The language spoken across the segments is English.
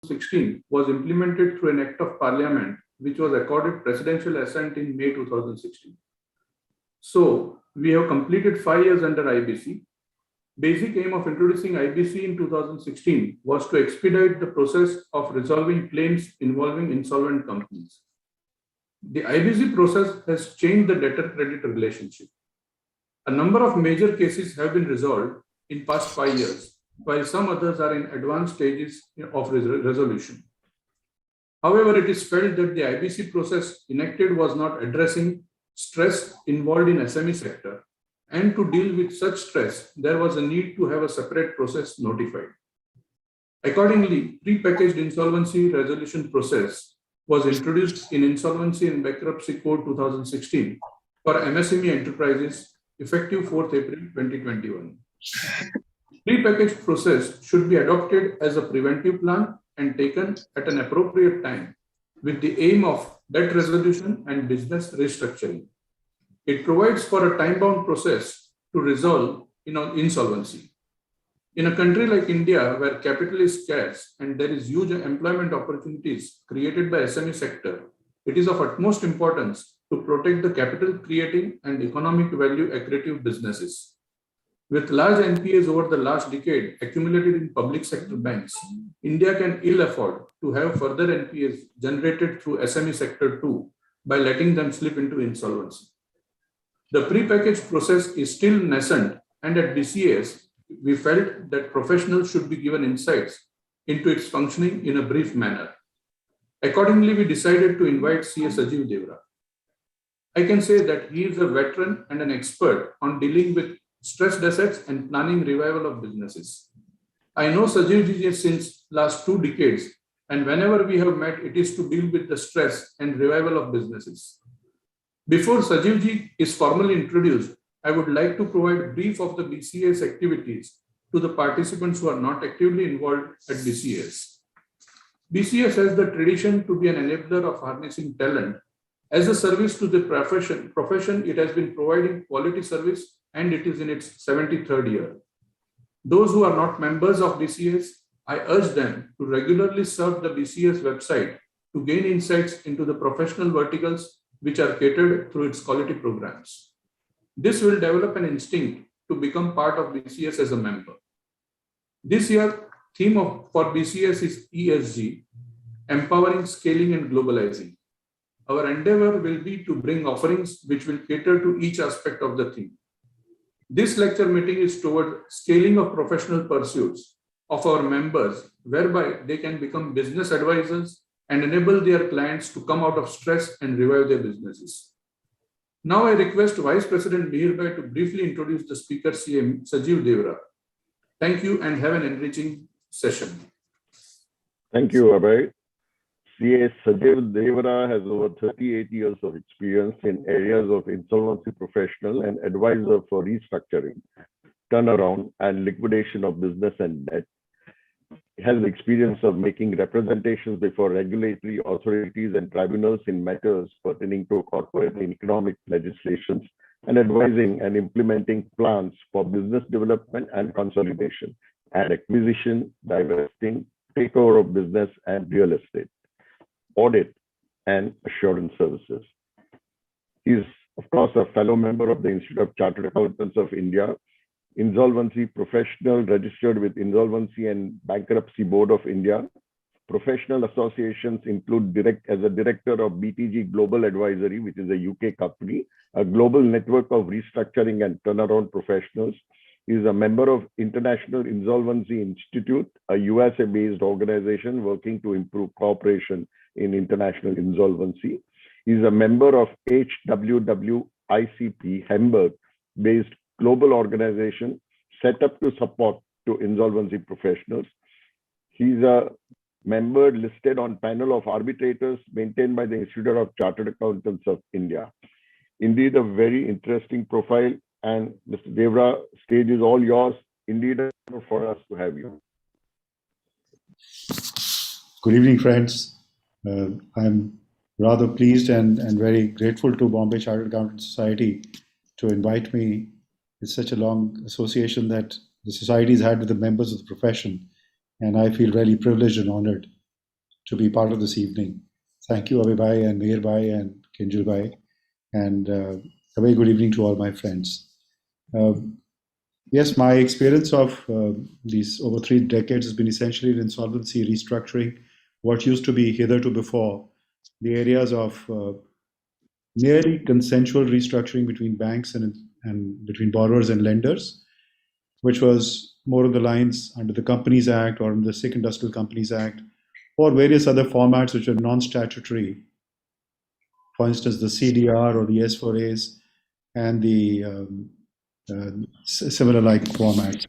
2016 was implemented through an Act of Parliament, which was accorded presidential assent in May 2016. So we have completed 5 years under IBC. Basic aim of introducing IBC in 2016 was to expedite the process of resolving claims involving insolvent companies. The IBC process has changed the debtor-creditor relationship. A number of major cases have been resolved in past 5 years, while some others are in advanced stages of resolution. However, it is felt that the IBC process enacted was not addressing stress involved in SME sector, and to deal with such stress, there was a need to have a separate process notified. Accordingly, pre-packaged insolvency resolution process was introduced in Insolvency and Bankruptcy Code 2016 for MSME enterprises effective 4th April 2021. Pre-packaged process should be adopted as a preventive plan and taken at an appropriate time with the aim of debt resolution and business restructuring. It provides for a time-bound process to resolve insolvency. In a country like India, where capital is scarce and there is huge employment opportunities created by SME sector, it is of utmost importance to protect the capital creating and economic value accretive businesses. With large NPAs over the last decade accumulated in public sector banks, India can ill afford to have further NPAs generated through SME sector too by letting them slip into insolvency. The pre-packaged process is still nascent, and at BCAS, we felt that professionals should be given insights into its functioning in a brief manner. Accordingly, we decided to invite CA Sajeve Deora. I can say that he is a veteran and an expert on dealing with stressed assets and planning revival of businesses. I know Sajeve ji since last 2 decades, and whenever we have met, it is to deal with the stress and revival of businesses. Before Sajeve ji is formally introduced, I would like to provide a brief of the BCAS activities to the participants who are not actively involved at BCAS. BCAS has the tradition to be an enabler of harnessing talent. As a service to the profession, it has been providing quality service, and it is in its 73rd year. Those who are not members of BCAS, I urge them to regularly surf the BCAS website to gain insights into the professional verticals which are catered through its quality programs. This will develop an instinct to become part of BCAS as a member. This year, theme for BCAS is ESG, Empowering, Scaling and Globalizing. Our endeavor will be to bring offerings which will cater to each aspect of the theme. This lecture meeting is toward scaling of professional pursuits of our members, whereby they can become business advisors and enable their clients to come out of stress and revive their businesses. Now I request Vice President Mihir to briefly introduce the speaker, CM Sajeve Deora. Thank you and have an enriching session. Thank you, Abhay. CA Sajeve Deora has over 38 years of experience in areas of insolvency professional and advisor for restructuring, turnaround and liquidation of business and debt. He has experience of making representations before regulatory authorities and tribunals in matters pertaining to corporate and economic legislations, and advising and implementing plans for business development and consolidation and acquisition, divesting, takeover of business and real estate, audit and assurance services. He is, of course, a fellow member of the Institute of Chartered Accountants of India, Insolvency Professional registered with Insolvency and Bankruptcy Board of India. Professional associations include as a director of BTG Global Advisory, which is a UK company, a global network of restructuring and turnaround professionals. He is a member of International Insolvency Institute, a USA-based organization working to improve cooperation in international insolvency. He is a member of HWWICP, Hamburg-based global organization set up to support to insolvency professionals. He's a member listed on panel of arbitrators maintained by the Institute of Chartered Accountants of India. Indeed, a very interesting profile. And Mr. Deora, stage is all yours. Indeed, an honor for us to have you. Good evening, friends. I'm rather pleased and very grateful to Bombay Chartered Accountants Society to invite me. It's such a long association that the society has had with the members of the profession, and I feel really privileged and honored to be part of this evening. Thank you, Abhay Bhai and Meher Bhai and Kinjal Bhai, and a very good evening to all my friends. Yes, my experience of these over 3 decades has been essentially in insolvency, restructuring, what used to be hitherto before the areas of merely consensual restructuring between banks and between borrowers and lenders, which was more of the lines under the Companies Act or under the Sikh Industrial Companies Act, or various other formats which are non-statutory. For instance, the CDR or the S4As and the similar like formats.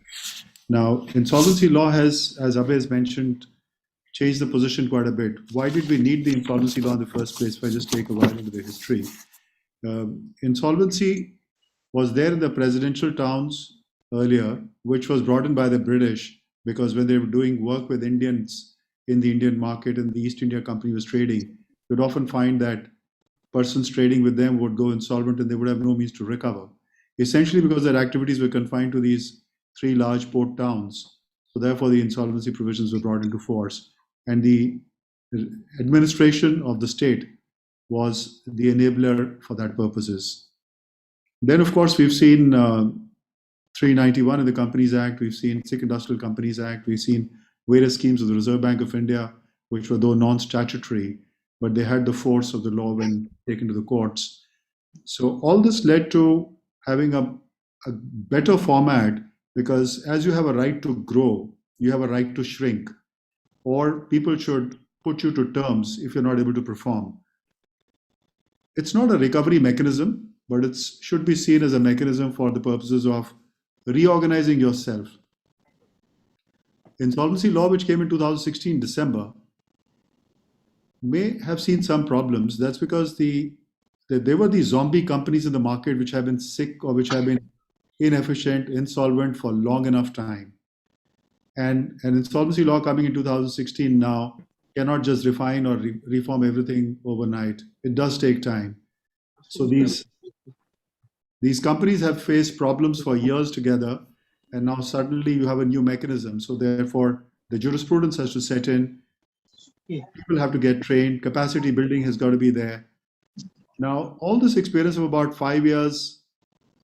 Now, insolvency law has, as Abhay has mentioned, changed the position quite a bit. Why did we need the insolvency law in the first place? If I just take a while into the history. Insolvency was there in the presidential towns earlier, which was brought in by the British because when they were doing work with Indians in the Indian market and the East India Company was trading, you'd often find that persons trading with them would go insolvent and they would have no means to recover. Essentially because their activities were confined to these 3 large port towns. So therefore the insolvency provisions were brought into force. And the administration of the state was the enabler for that purposes. Then, of course, we've seen 391 in the Companies Act, we've seen Sikh Industrial Companies Act, we've seen various schemes of the Reserve Bank of India, which were though non-statutory, but they had the force of the law when taken to the courts. So all this led to having a better format because as you have a right to grow, you have a right to shrink, or people should put you to terms if you're not able to perform. It's not a recovery mechanism, but it should be seen as a mechanism for the purposes of reorganizing yourself. Insolvency law, which came in 2016 December, may have seen some problems. That's because there were these zombie companies in the market which have been sick or which have been inefficient, insolvent for long enough time. And an insolvency law coming in 2016 now cannot just refine or reform everything overnight. It does take time. So these companies have faced problems for years together, and now suddenly you have a new mechanism. So therefore, the jurisprudence has to set in. People have to get trained. Capacity building has got to be there. Now, all this experience of about 5 years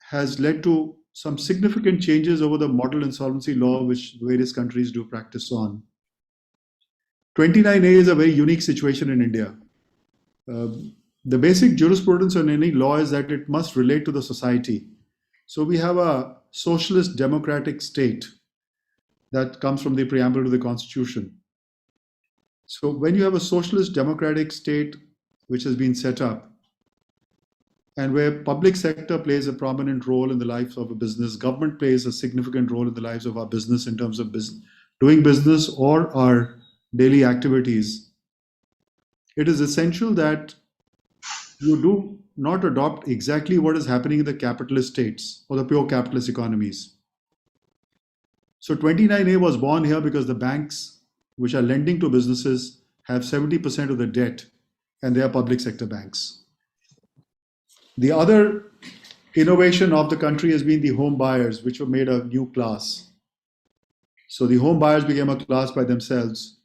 has led to some significant changes over the model insolvency law, which various countries do practice on. 29A is a very unique situation in India. The basic jurisprudence on any law is that it must relate to the society. So we have a socialist democratic state that comes from the preamble to the Constitution. So when you have a socialist democratic state which has been set up, and where public sector plays a prominent role in the lives of a business, government plays a significant role in the lives of our business in terms of doing business or our daily activities, it is essential that you do not adopt exactly what is happening in the capitalist states or the pure capitalist economies. So 29A was born here because the banks which are lending to businesses have 70% of the debt, and they are public sector banks. The other innovation of the country has been the home buyers, which were made a new class. So the home buyers became a class by themselves.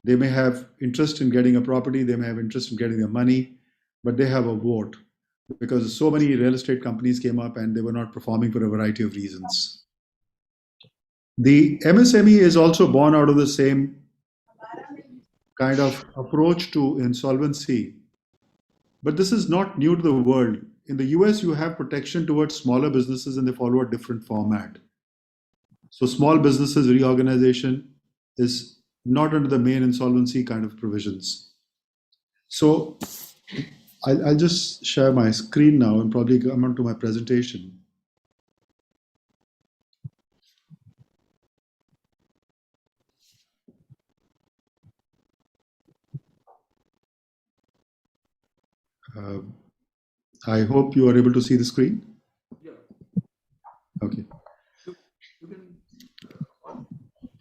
They may have interest in getting a property, they may have interest in getting their money, but they have a vote because so many real estate companies came up and they were not performing for a variety of reasons. The MSME is also born out of the same kind of approach to insolvency. But this is not new to the world. In the US, you have protection towards smaller businesses and they follow a different format. So small businesses reorganization is not under the main insolvency kind of provisions. So I'll just share my screen now and probably come on to my presentation. I hope you are able to see the screen. Yeah. Okay. You can,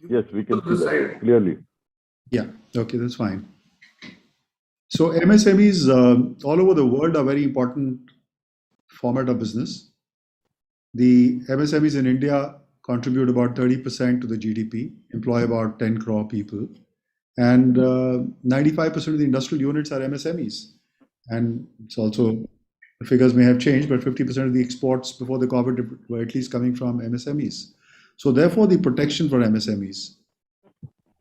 Yes, we can see the that side. clearly. Yeah, okay, that's fine. So MSMEs all over the world are very important format of business. The MSMEs in India contribute about 30% to the GDP, employ about 10 crore people. And 95% of the industrial units are MSMEs. And it's also, the figures may have changed, but 50% of the exports before the COVID were at least coming from MSMEs. So therefore, the protection for MSMEs.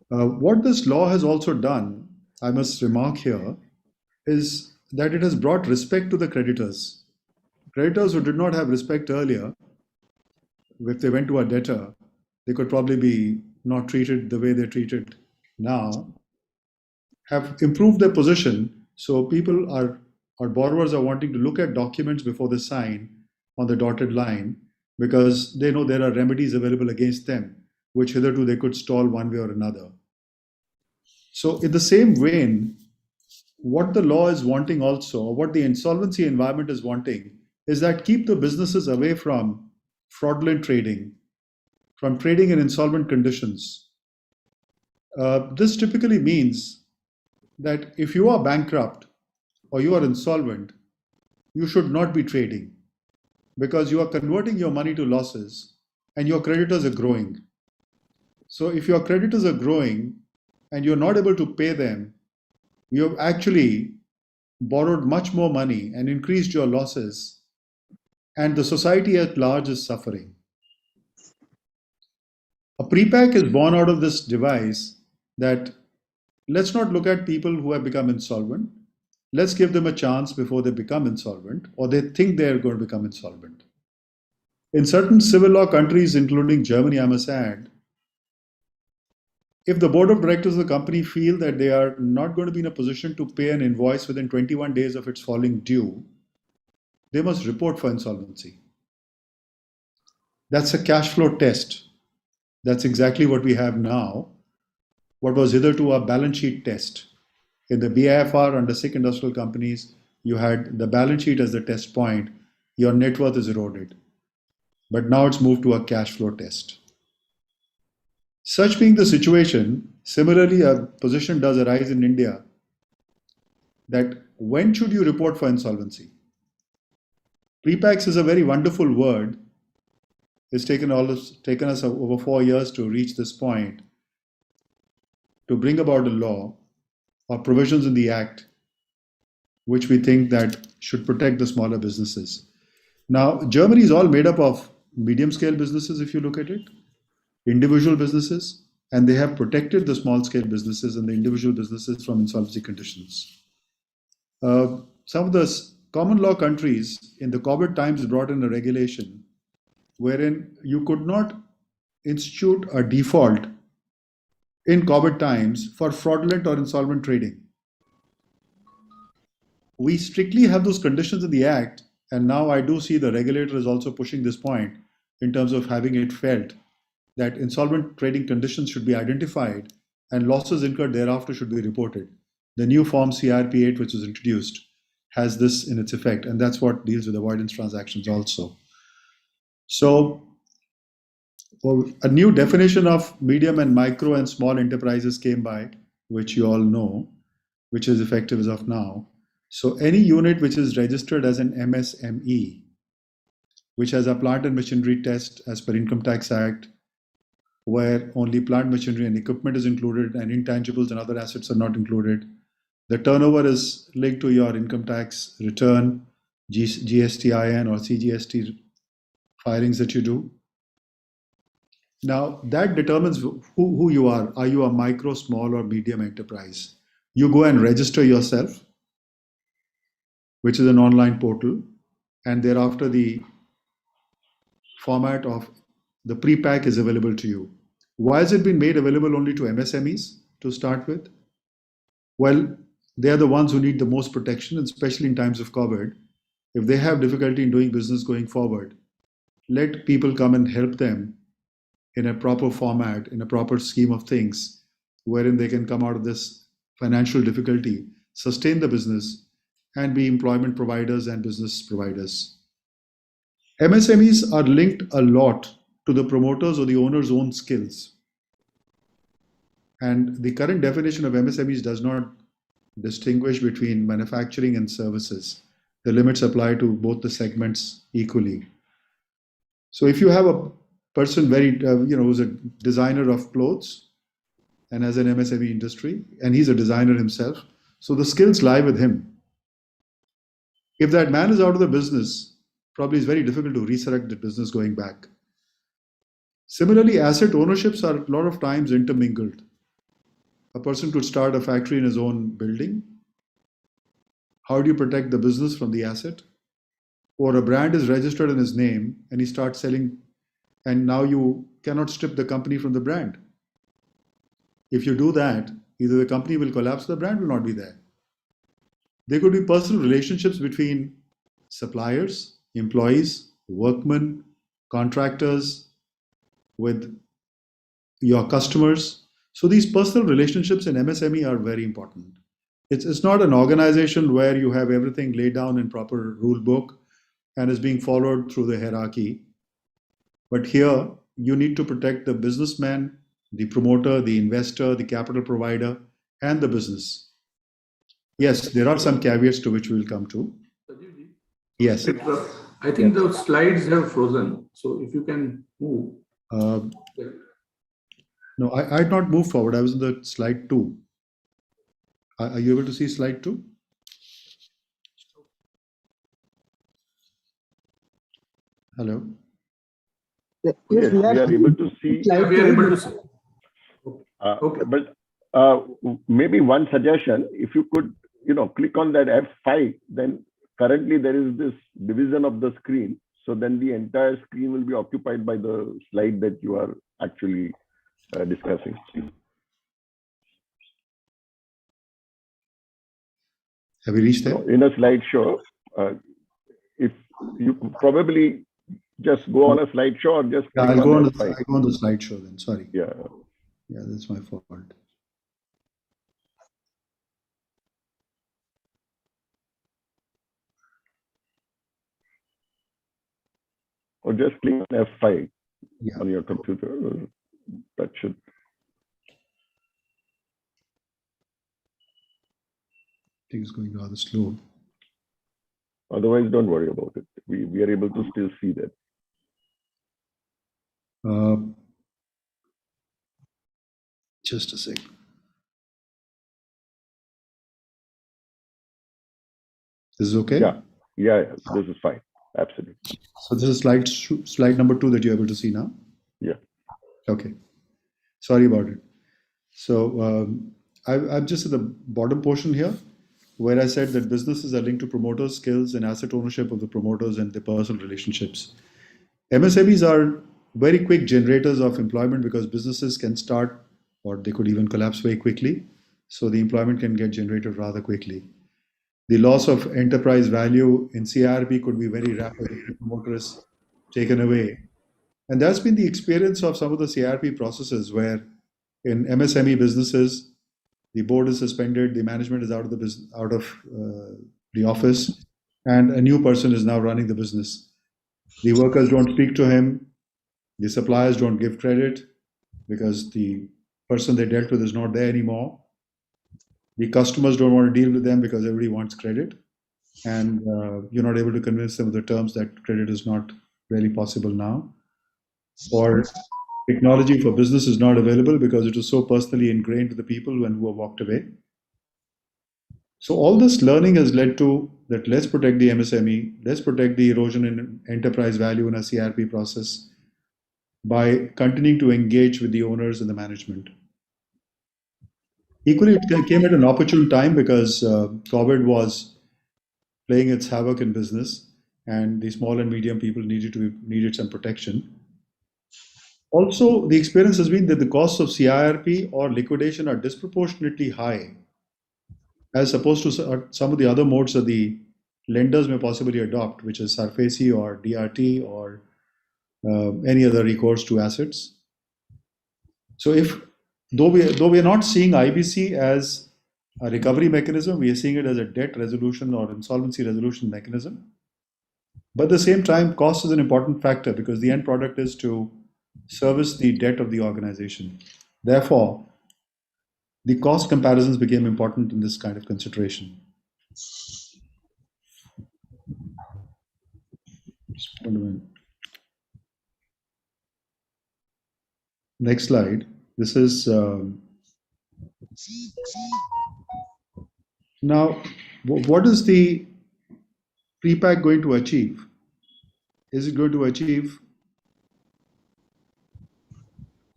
What this law has also done, I must remark here, is that it has brought respect to the creditors. Creditors who did not have respect earlier, if they went to a debtor, they could probably be not treated the way they're treated now, have improved their position. So people are, or borrowers are wanting to look at documents before they sign on the dotted line because they know there are remedies available against them, which hitherto they could stall one way or another. So in the same vein, what the law is wanting also, or what the insolvency environment is wanting, is that keep the businesses away from fraudulent trading, from trading in insolvent conditions. This typically means that if you are bankrupt or you are insolvent, you should not be trading because you are converting your money to losses and your creditors are growing. So if your creditors are growing and you're not able to pay them, you have actually borrowed much more money and increased your losses, and the society at large is suffering. A pre-pack is born out of this device that let's not look at people who have become insolvent. Let's give them a chance before they become insolvent or they think they're going to become insolvent. In certain civil law countries, including Germany, I must add, if the board of directors of the company feel that they are not going to be in a position to pay an invoice within 21 days of its falling due, they must report for insolvency. That's a cash flow test. That's exactly what we have now. What was hitherto a balance sheet test. In the BIFR under SIC industrial companies, you had the balance sheet as the test point. Your net worth is eroded. But now it's moved to a cash flow test. Such being the situation, similarly, a position does arise in India that when should you report for insolvency? Prepax is a very wonderful word. It's taken us over 4 years to reach this point, to bring about a law or provisions in the Act which we think that should protect the smaller businesses. Now, Germany is all made up of medium-scale businesses, if you look at it, individual businesses, and they have protected the small-scale businesses and the individual businesses from insolvency conditions. Some of the common law countries in the COVID times brought in a regulation wherein you could not institute a default in COVID times for fraudulent or insolvent trading. We strictly have those conditions in the Act, and now I do see the regulator is also pushing this point in terms of having it felt that insolvent trading conditions should be identified and losses incurred thereafter should be reported. The new form CRP 8, which was introduced, has this in its effect, and that's what deals with avoidance transactions also. So, a new definition of medium and micro and small enterprises came by, which you all know, which is effective as of now. So, any unit which is registered as an MSME, which has a plant and machinery test as per Income Tax Act, where only plant machinery and equipment is included and intangibles and other assets are not included. The turnover is linked to your income tax return, GSTIN or CGST filings that you do. Now, that determines who you are. Are you a micro, small, or medium enterprise? You go and register yourself, which is an online portal, and thereafter the format of the pre-pack is available to you. Why has it been made available only to MSMEs to start with? Well, they are the ones who need the most protection, especially in times of COVID. If they have difficulty in doing business going forward, let people come and help them in a proper format, in a proper scheme of things, wherein they can come out of this financial difficulty, sustain the business, and be employment providers and business providers. MSMEs are linked a lot to the promoters or the owner's own skills. And the current definition of MSMEs does not distinguish between manufacturing and services. The limits apply to both the segments equally. So if you have a person who's a designer of clothes, and has an MSME industry, and he's a designer himself. So the skills lie with him. If that man is out of the business, probably it's very difficult to resurrect the business going back. Similarly, asset ownerships are a lot of times intermingled. A person could start a factory in his own building. How do you protect the business from the asset? Or a brand is registered in his name and he starts selling, and now you cannot strip the company from the brand. If you do that, either the company will collapse, the brand will not be there. There could be personal relationships between suppliers, employees, workmen, contractors, with your customers. So these personal relationships in MSME are very important. It's not an organization where you have everything laid down in proper rule book and is being followed through the hierarchy. But here, you need to protect the businessman, the promoter, the investor, the capital provider, and the business. Yes, there are some caveats to which we will come to. Sajivji, Yes. I think the slides have frozen. So if you can move. No, I had not moved forward. I was in the slide 2. Are you able to see slide 2? Hello? Yes, we are able to see. Yeah, we are able to see. Okay. But maybe one suggestion, if you could, click on that F5, then currently there is this division of the screen. So then the entire screen will be occupied by the slide that you are actually discussing. Have we reached there? In a slideshow, if you could probably just go on a slideshow or just Yeah, I'll go on the slideshow then. Sorry. Yeah. Yeah, that's my fault. Or just click on F5 Yeah. on your computer. That should. I think it's going rather slow. Otherwise, don't worry about it. We are able to still see that. Just a sec. This is okay? Yeah, this is fine. Absolutely. So this is slide number 2 that you're able to see now? Yeah. Okay. Sorry about it. So I'm just at the bottom portion here, where I said that businesses are linked to promoters' skills and asset ownership of the promoters and their personal relationships. MSMEs are very quick generators of employment because businesses can start, or they could even collapse very quickly. So the employment can get generated rather quickly. The loss of enterprise value in CIRP could be very rapid if the promoter is taken away. And that's been the experience of some of the CIRP processes where in MSME businesses, the board is suspended, the management is out of the office, and a new person is now running the business. The workers don't speak to him, the suppliers don't give credit because the person they dealt with is not there anymore. The customers don't want to deal with them because everybody wants credit, and you're not able to convince them of the terms that credit is not really possible now. Or technology for business is not available because it was so personally ingrained to the people who have walked away. So all this learning has led to that let's protect the MSME, let's protect the erosion in enterprise value in a CRP process by continuing to engage with the owners and the management. Equally, it came at an opportune time because COVID was playing its havoc in business, and the small and medium people needed some protection. Also, the experience has been that the costs of CIRP or liquidation are disproportionately high, as opposed to some of the other modes that the lenders may possibly adopt, which is SARFAESI or DRT or any other recourse to assets. So though we are not seeing IBC as a recovery mechanism, we are seeing it as a debt resolution or insolvency resolution mechanism. But at the same time, cost is an important factor because the end product is to service the debt of the organization. Therefore, the cost comparisons became important in this kind of consideration. Just one minute. Next slide. This is Now, what is the pre-pack going to achieve? Is it going to achieve?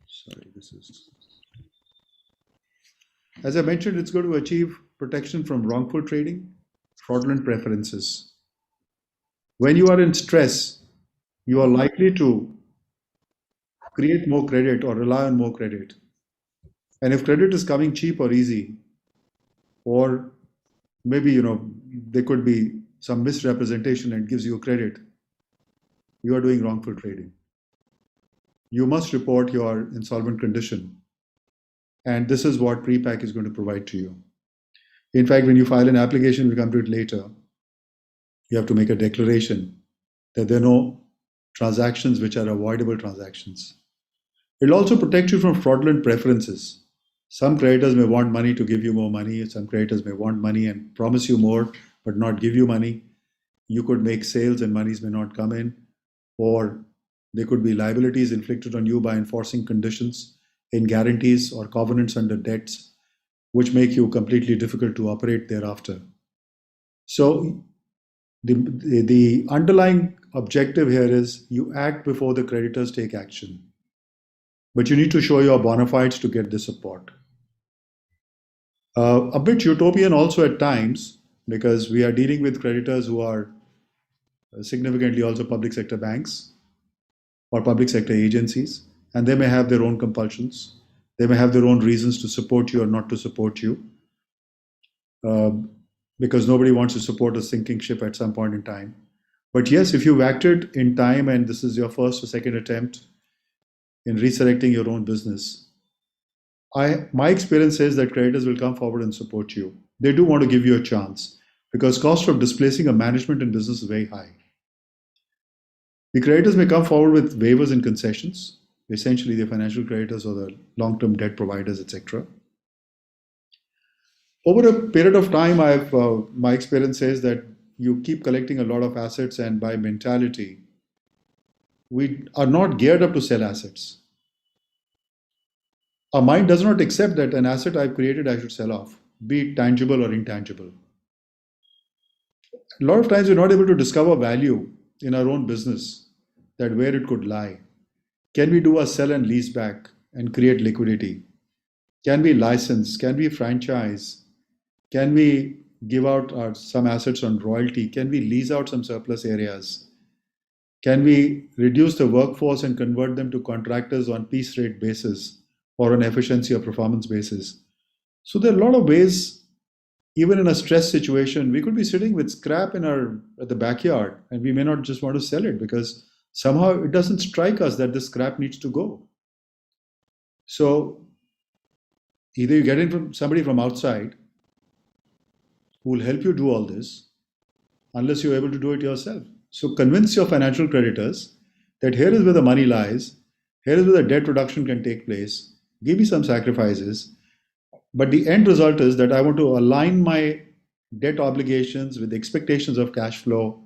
Sorry, this is. As I mentioned, it's going to achieve protection from wrongful trading, fraudulent preferences. When you are in stress, you are likely to create more credit or rely on more credit. And if credit is coming cheap or easy, or maybe there could be some misrepresentation and gives you credit, you are doing wrongful trading. You must report your insolvent condition. And this is what pre-pack is going to provide to you. In fact, when you file an application, we'll come to it later, you have to make a declaration that there are no transactions which are avoidable transactions. It'll also protect you from fraudulent preferences. Some creditors may want money to give you more money. Some creditors may want money and promise you more, but not give you money. You could make sales and monies may not come in, or there could be liabilities inflicted on you by enforcing conditions in guarantees or covenants under debts, which make you completely difficult to operate thereafter. So the underlying objective here is you act before the creditors take action. But you need to show your bona fides to get the support. A bit utopian also at times, because we are dealing with creditors who are significantly also public sector banks or public sector agencies, and they may have their own compulsions. They may have their own reasons to support you or not to support you, because nobody wants to support a sinking ship at some point in time. But yes, if you've acted in time and this is your first or second attempt in resurrecting your own business, my experience says that creditors will come forward and support you. They do want to give you a chance because cost of displacing a management in business is very high. The creditors may come forward with waivers and concessions, essentially the financial creditors or the long-term debt providers, etc. Over a period of time, my experience says that you keep collecting a lot of assets, and by mentality, we are not geared up to sell assets. Our mind does not accept that an asset I've created, I should sell off, be it tangible or intangible. A lot of times we're not able to discover value in our own business, that where it could lie. Can we do a sell and lease back and create liquidity? Can we license? Can we franchise? Can we give out some assets on royalty? Can we lease out some surplus areas? Can we reduce the workforce and convert them to contractors on piece rate basis or on efficiency or performance basis? So there are a lot of ways, even in a stress situation, we could be sitting with scrap at the backyard, and we may not just want to sell it because somehow it doesn't strike us that the scrap needs to go. So either you get in from somebody from outside who will help you do all this, unless you're able to do it yourself. So convince your financial creditors that here is where the money lies, here is where the debt reduction can take place, give me some sacrifices, but the end result is that I want to align my debt obligations with the expectations of cash flow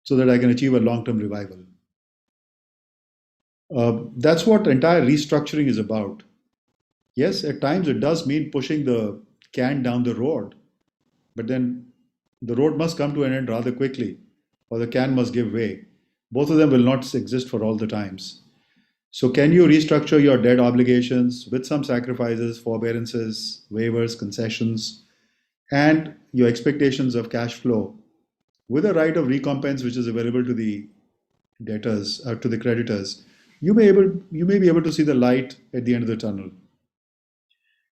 so that I can achieve a long-term revival. That's what entire restructuring is about. Yes, at times it does mean pushing the can down the road, but then the road must come to an end rather quickly, or the can must give way. Both of them will not exist for all the times. So can you restructure your debt obligations with some sacrifices, forbearances, waivers, concessions, and your expectations of cash flow with a right of recompense which is available to the debtors, to the creditors? You may be able to see the light at the end of the tunnel.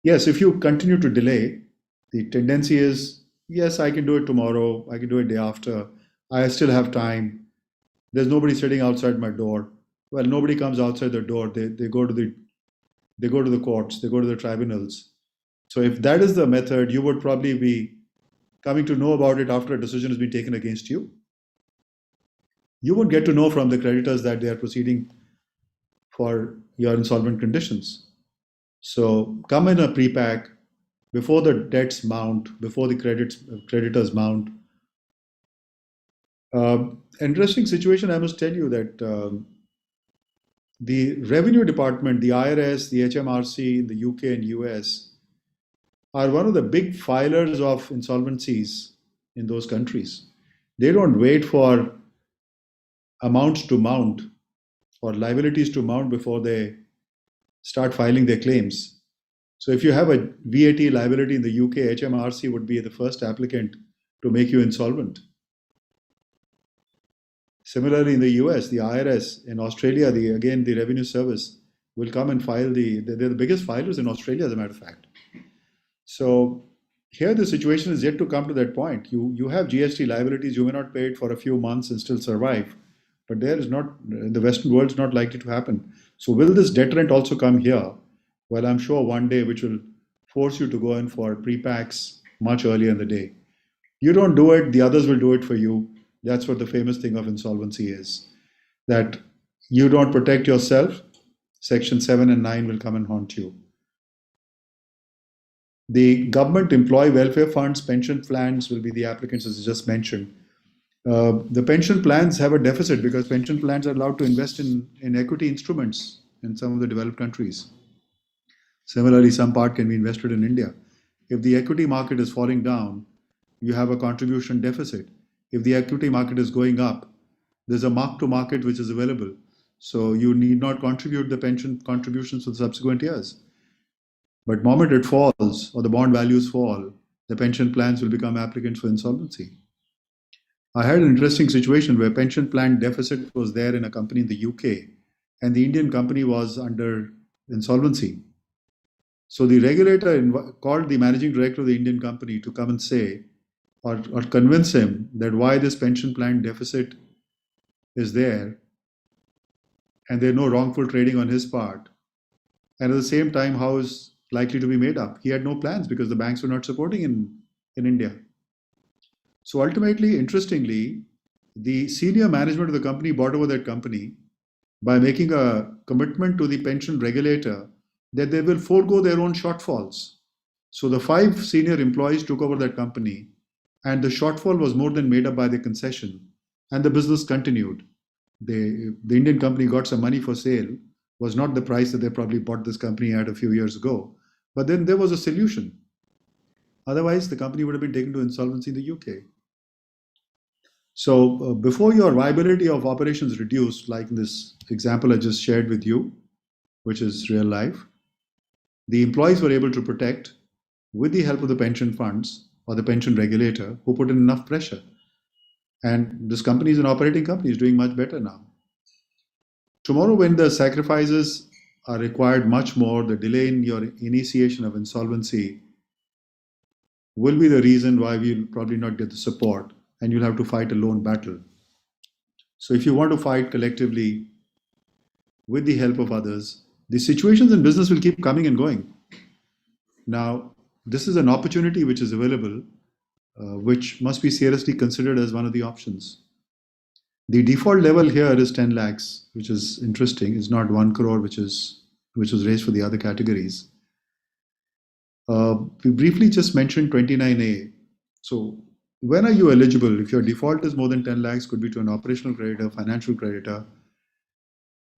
Yes, if you continue to delay, the tendency is, yes, I can do it tomorrow, I can do it day after, I still have time, there's nobody sitting outside my door. Well, nobody comes outside the door. They go to the courts, they go to the tribunals. So if that is the method, you would probably be coming to know about it after a decision has been taken against you. You won't get to know from the creditors that they are proceeding for your insolvent conditions. So come in a pre-pack before the debts mount, before the creditors mount. Interesting situation, I must tell you that the revenue department, the IRS, the HMRC in the UK and US are one of the big filers of insolvencies in those countries. They don't wait for amounts to mount or liabilities to mount before they start filing their claims. So if you have a VAT liability in the UK, HMRC would be the first applicant to make you insolvent. Similarly, in the US, the IRS, in Australia, the Revenue Service will come and file they're the biggest filers in Australia, as a matter of fact. So here the situation is yet to come to that point. You have GST liabilities, you may not pay it for a few months and still survive. But there is not, in the Western world, it's not likely to happen. So will this deterrent also come here? Well, I'm sure one day which will force you to go in for pre-packs much earlier in the day. You don't do it, the others will do it for you. That's what the famous thing of insolvency is. That you don't protect yourself, Section 7 and 9 will come and haunt you. The government employee welfare funds, pension plans will be the applicants, as I just mentioned. The pension plans have a deficit because pension plans are allowed to invest in equity instruments in some of the developed countries. Similarly, some part can be invested in India. If the equity market is falling down, you have a contribution deficit. If the equity market is going up, there's a mark to market which is available. So you need not contribute the pension contributions for the subsequent years. But the moment it falls or the bond values fall, the pension plans will become applicants for insolvency. I had an interesting situation where pension plan deficit was there in a company in the UK and the Indian company was under insolvency. So the regulator called the managing director of the Indian company to come and say or convince him that why this pension plan deficit is there and there's no wrongful trading on his part. And at the same time, how is likely to be made up? He had no plans because the banks were not supporting in India. So ultimately, interestingly, the senior management of the company bought over that company by making a commitment to the pension regulator that they will forego their own shortfalls. So the 5 senior employees took over that company and the shortfall was more than made up by the concession and the business continued. The Indian company got some money for sale, was not the price that they probably bought this company at a few years ago, but then there was a solution. Otherwise, the company would have been taken to insolvency in the UK. So before your viability of operations reduced, like in this example I just shared with you, which is real life, the employees were able to protect with the help of the pension funds or the pension regulator who put in enough pressure. And this company is an operating company, is doing much better now. Tomorrow, when the sacrifices are required much more, the delay in your initiation of insolvency will be the reason why we'll probably not get the support and you'll have to fight a lone battle. So if you want to fight collectively with the help of others, the situations in business will keep coming and going. Now, this is an opportunity which is available, which must be seriously considered as one of the options. The default level here is 10 lakhs, which is interesting. It's not 1 crore, which was raised for the other categories. We briefly just mentioned 29A. So when are you eligible? If your default is more than 10 lakhs, could be to an operational creditor, financial creditor.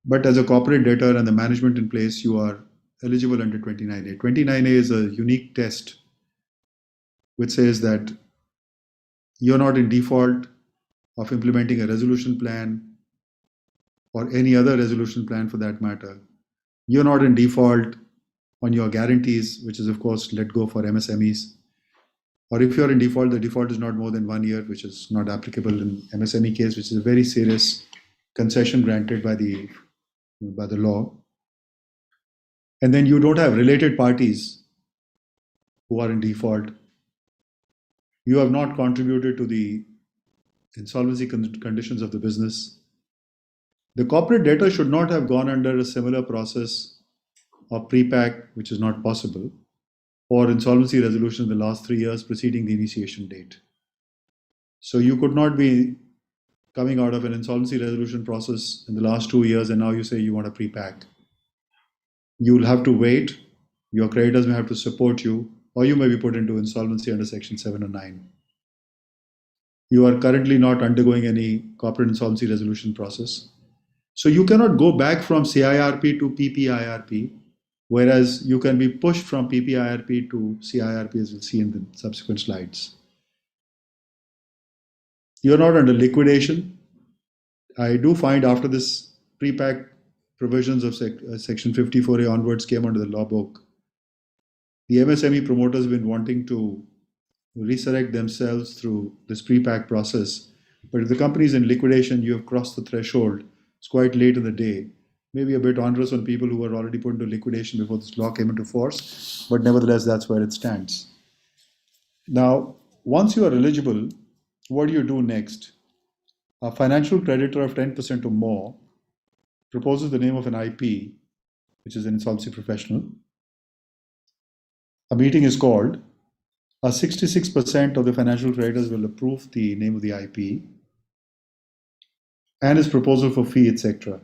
But as a corporate debtor and the management in place, you are eligible under 29A. 29A is a unique test which says that you're not in default of implementing a resolution plan or any other resolution plan for that matter. You're not in default on your guarantees, which is of course let go for MSMEs. Or if you're in default, the default is not more than 1 year, which is not applicable in MSME case, which is a very serious concession granted by the law. And then you don't have related parties who are in default. You have not contributed to the insolvency conditions of the business. The corporate debtor should not have gone under a similar process of pre-pack, which is not possible, or insolvency resolution in the last 3 years preceding the initiation date. So you could not be coming out of an insolvency resolution process in the last 2 years and now you say you want a pre-pack. You will have to wait. Your creditors may have to support you, or you may be put into insolvency under Section 7 or 9. You are currently not undergoing any corporate insolvency resolution process. So you cannot go back from CIRP to PPIRP whereas you can be pushed from PPIRP to CIRP, as we'll see in the subsequent slides. You're not under liquidation. I do find after this pre-pack provisions of Section 54A onwards came under the law book, the MSME promoters have been wanting to resurrect themselves through this pre-pack process. But if the company is in liquidation, you have crossed the threshold. It's quite late in the day. Maybe a bit onerous on people who were already put into liquidation before this law came into force. But nevertheless, that's where it stands. Now, once you are eligible, what do you do next? A financial creditor of 10% or more proposes the name of an IP, which is an insolvency professional. A meeting is called. 66% of the financial creditors will approve the name of the IP and his proposal for fee, etc.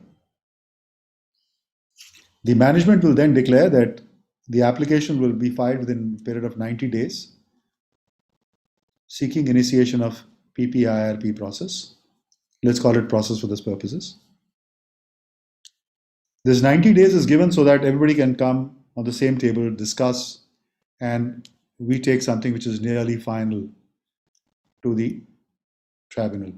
The management will then declare that the application will be filed within a period of 90 days, seeking initiation of PPIRP process. Let's call it process for this purposes. This 90 days is given so that everybody can come on the same table, discuss, and we take something which is nearly final to the tribunal.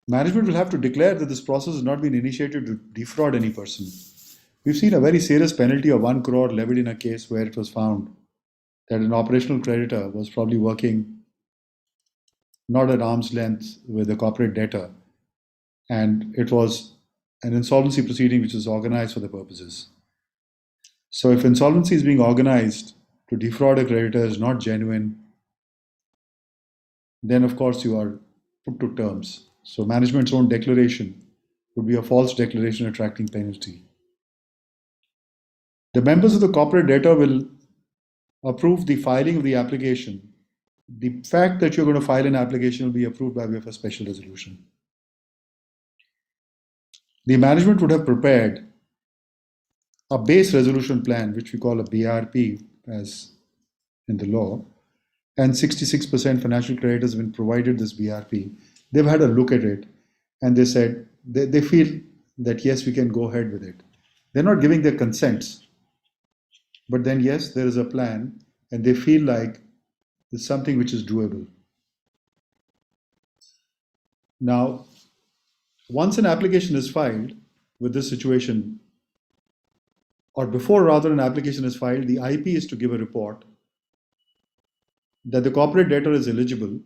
Management will have to declare that this process has not been initiated to defraud any person. We've seen a very serious penalty of 1 crore levied in a case where it was found that an operational creditor was probably working not at arm's length with a corporate debtor, and it was an insolvency proceeding which was organized for the purposes. So if insolvency is being organized to defraud a creditor is not genuine, then of course you are put to terms. So management's own declaration would be a false declaration attracting penalty. The members of the corporate debtor will approve the filing of the application. The fact that you're going to file an application will be approved by way of a special resolution. The management would have prepared a base resolution plan, which we call a BRP as in the law, and 66% financial creditors have been provided this BRP. They've had a look at it and they said they feel that yes, we can go ahead with it. They're not giving their consents, but then yes, there is a plan and they feel like it's something which is doable. Now, once an application is filed with this situation, or before rather an application is filed, the IP is to give a report that the corporate debtor is eligible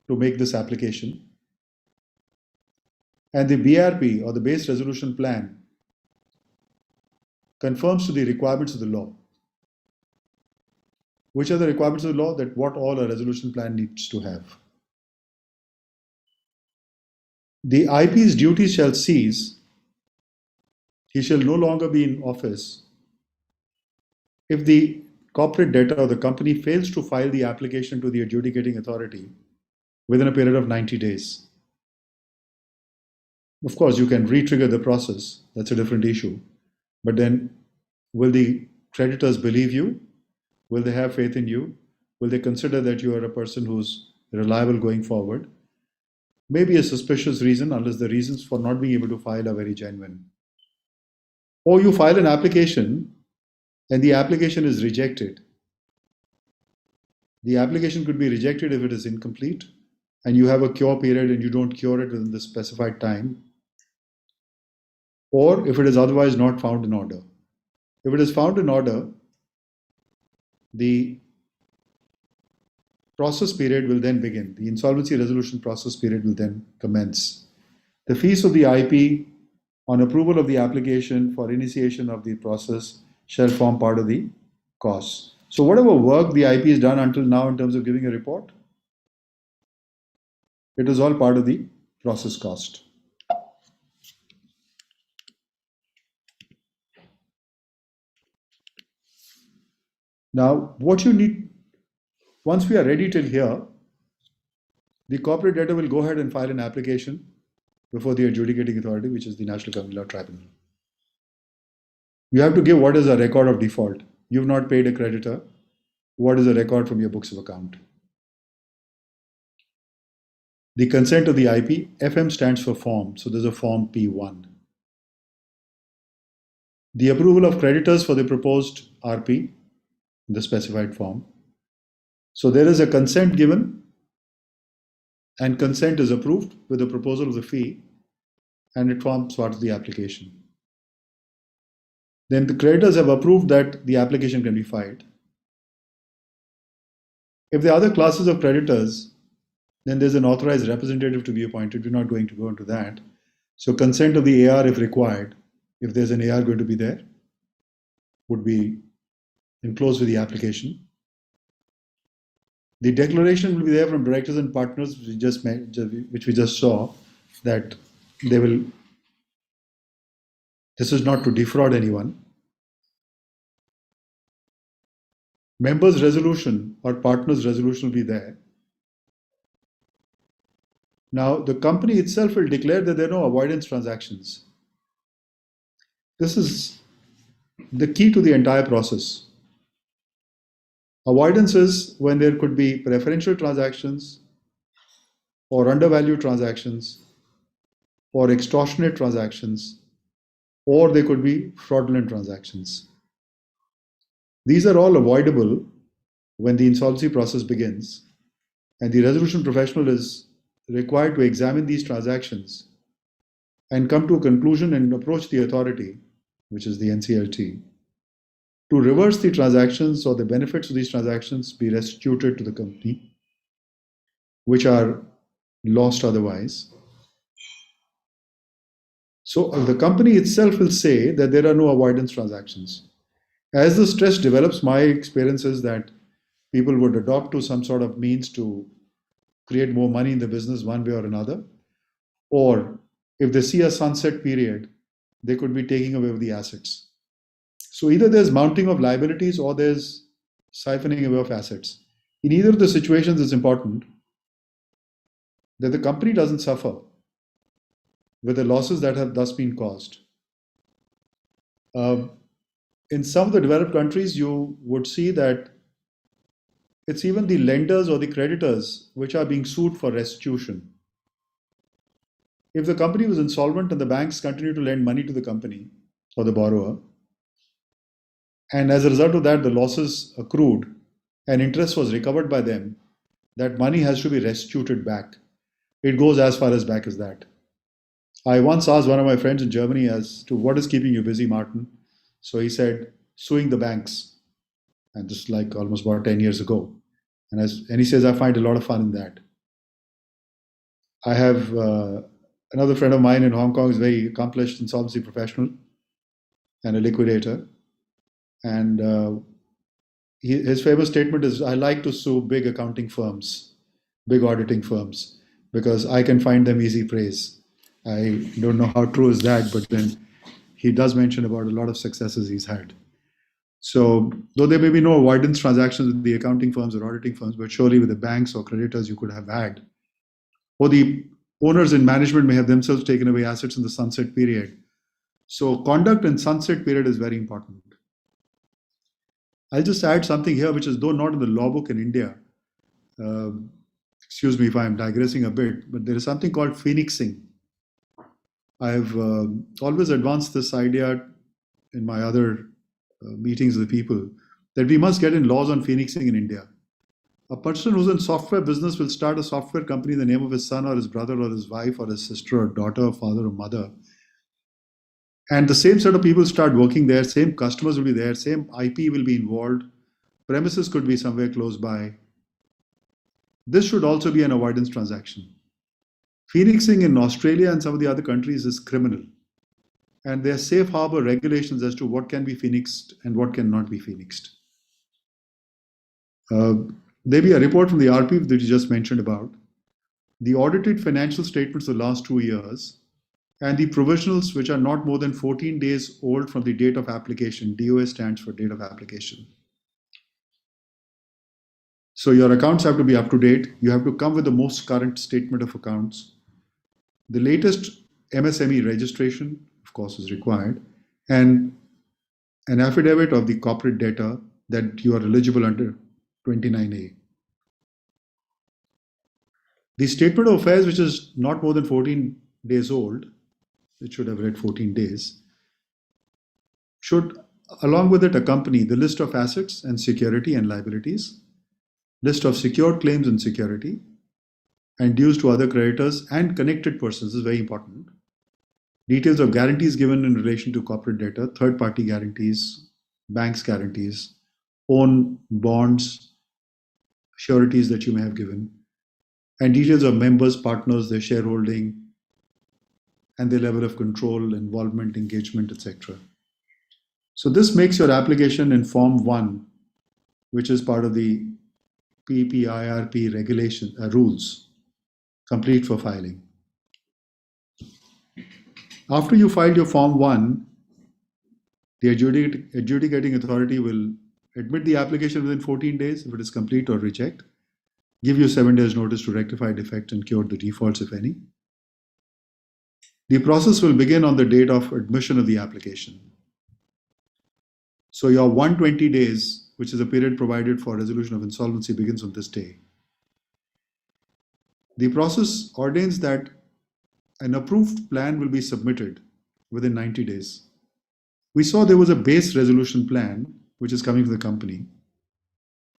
to make this application, and the BRP or the base resolution plan conforms to the requirements of the law. Which are the requirements of the law? That what all a resolution plan needs to have. The IP's duties shall cease. He shall no longer be in office if the corporate debtor or the company fails to file the application to the adjudicating authority within a period of 90 days. Of course, you can re-trigger the process. That's a different issue. But then, will the creditors believe you? Will they have faith in you? Will they consider that you are a person who's reliable going forward? Maybe a suspicious reason, unless the reasons for not being able to file are very genuine. Or you file an application and the application is rejected. The application could be rejected if it is incomplete and you have a cure period and you don't cure it within the specified time, or if it is otherwise not found in order. If it is found in order, the process period will then begin. The insolvency resolution process period will then commence. The fees of the IP on approval of the application for initiation of the process shall form part of the costs. So whatever work the IP has done until now in terms of giving a report, it is all part of the process cost. Now, what you need, once we are ready till here, the corporate debtor will go ahead and file an application before the adjudicating authority, which is the National Criminal Law Tribunal. You have to give what is a record of default. You've not paid a creditor. What is a record from your books of account? The consent of the IP, FM stands for form. So there's a form P1. The approval of creditors for the proposed RP in the specified form. So there is a consent given, and consent is approved with the proposal of the fee, and it forms part of the application. Then the creditors have approved that the application can be filed. If there are other classes of creditors, then there's an authorized representative to be appointed. We're not going to go into that. So consent of the AR if required, if there's an AR going to be there, would be enclosed with the application. The declaration will be there from directors and partners, which we just saw, that they will. This is not to defraud anyone. Members' resolution or partners' resolution will be there. Now, the company itself will declare that there are no avoidance transactions. This is the key to the entire process. Avoidance is when there could be preferential transactions or undervalued transactions or extortionate transactions, or they could be fraudulent transactions. These are all avoidable when the insolvency process begins, and the resolution professional is required to examine these transactions and come to a conclusion and approach the authority, which is the NCLT, to reverse the transactions or the benefits of these transactions be restituted to the company, which are lost otherwise. So the company itself will say that there are no avoidance transactions. As the stress develops, my experience is that people would adopt to some sort of means to create more money in the business one way or another. Or if they see a sunset period, they could be taking away the assets. So either there's mounting of liabilities or there's siphoning away of assets. In either of the situations, it's important that the company doesn't suffer with the losses that have thus been caused. In some of the developed countries, you would see that it's even the lenders or the creditors which are being sued for restitution. If the company was insolvent and the banks continue to lend money to the company or the borrower, and as a result of that, the losses accrued and interest was recovered by them, that money has to be restituted back. It goes as far as back as that. I once asked one of my friends in Germany as to what is keeping you busy, Martin. So he said, suing the banks. And this is like almost about 10 years ago. And he says, I find a lot of fun in that. I have another friend of mine in Hong Kong, is a very accomplished insolvency professional and a liquidator. And his famous statement is, I like to sue big accounting firms, big auditing firms, because I can find them easy praise. I don't know how true is that, but then he does mention about a lot of successes he's had. So though there may be no avoidance transactions with the accounting firms or auditing firms, but surely with the banks or creditors you could have had. Or the owners in management may have themselves taken away assets in the sunset period. So conduct in sunset period is very important. I'll just add something here, which is though not in the law book in India. Excuse me if I'm digressing a bit, but there is something called phoenixing. I've always advanced this idea in my other meetings with people that we must get in laws on phoenixing in India. A person who's in software business will start a software company in the name of his son or his brother or his wife or his sister or daughter or father or mother. And the same set of people start working there, same customers will be there, same IP will be involved, premises could be somewhere close by. This should also be an avoidance transaction. Phoenixing in Australia and some of the other countries is criminal. And there are safe harbor regulations as to what can be phoenixed and what cannot be phoenixed. There be a report from the RP that you just mentioned about, the audited financial statements of the last 2 years, and the provisionals which are not more than 14 days old from the date of application. DOA stands for date of application. So your accounts have to be up to date. You have to come with the most current statement of accounts. The latest MSME registration, of course, is required, and an affidavit of the corporate debtor that you are eligible under 29A. The statement of affairs, which is not more than 14 days old, it should have read 14 days, should, along with it, accompany the list of assets and security and liabilities, list of secured claims and security, and dues to other creditors and connected persons. This is very important. Details of guarantees given in relation to corporate debtor, third-party guarantees, banks' guarantees, own bonds, sureties that you may have given, and details of members, partners, their shareholding, and their level of control, involvement, engagement, etc. So this makes your application in Form 1, which is part of the PPIRP regulation rules, complete for filing. After you filed your Form 1, the adjudicating authority will admit the application within 14 days if it is complete, or reject, give you 7 days notice to rectify defects and cure the defaults, if any. The process will begin on the date of admission of the application. So your 120 days, which is a period provided for resolution of insolvency, begins on this day. The process ordains that an approved plan will be submitted within 90 days. We saw there was a base resolution plan which is coming from the company.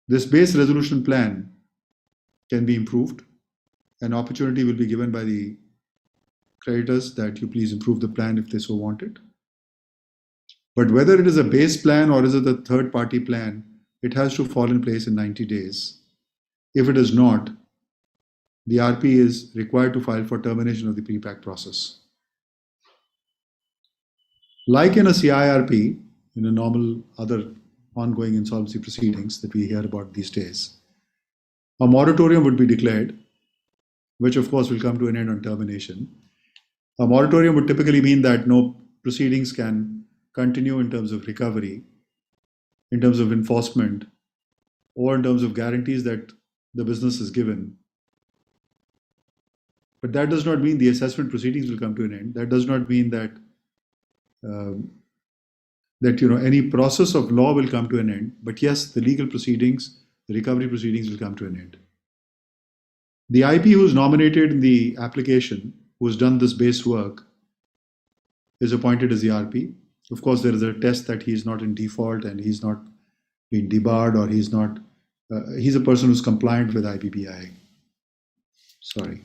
This base resolution plan can be improved. An opportunity will be given by the creditors that you please improve the plan if they so want it. But whether it is a base plan or is it a third-party plan, it has to fall in place in 90 days. If it is not, the RP is required to file for termination of the pre-pack process. Like in a CIRP, in a normal other ongoing insolvency proceedings that we hear about these days, a moratorium would be declared, which of course will come to an end on termination. A moratorium would typically mean that no proceedings can continue in terms of recovery, in terms of enforcement, or in terms of guarantees that the business is given. But that does not mean the assessment proceedings will come to an end. That does not mean that any process of law will come to an end. But yes, the legal proceedings, the recovery proceedings will come to an end. The IP who is nominated in the application, who has done this base work, is appointed as the RP. Of course, there is a test that he is not in default and he's not been debarred, or he's not. He's a person who's compliant with IPPI. Sorry.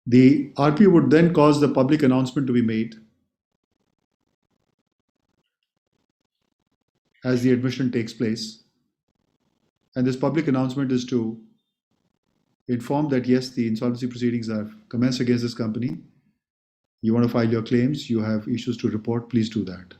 The RP would then cause the public announcement to be made as the admission takes place. And this public announcement is to inform that yes, the insolvency proceedings have commenced against this company. You want to file your claims, you have issues to report, please do that.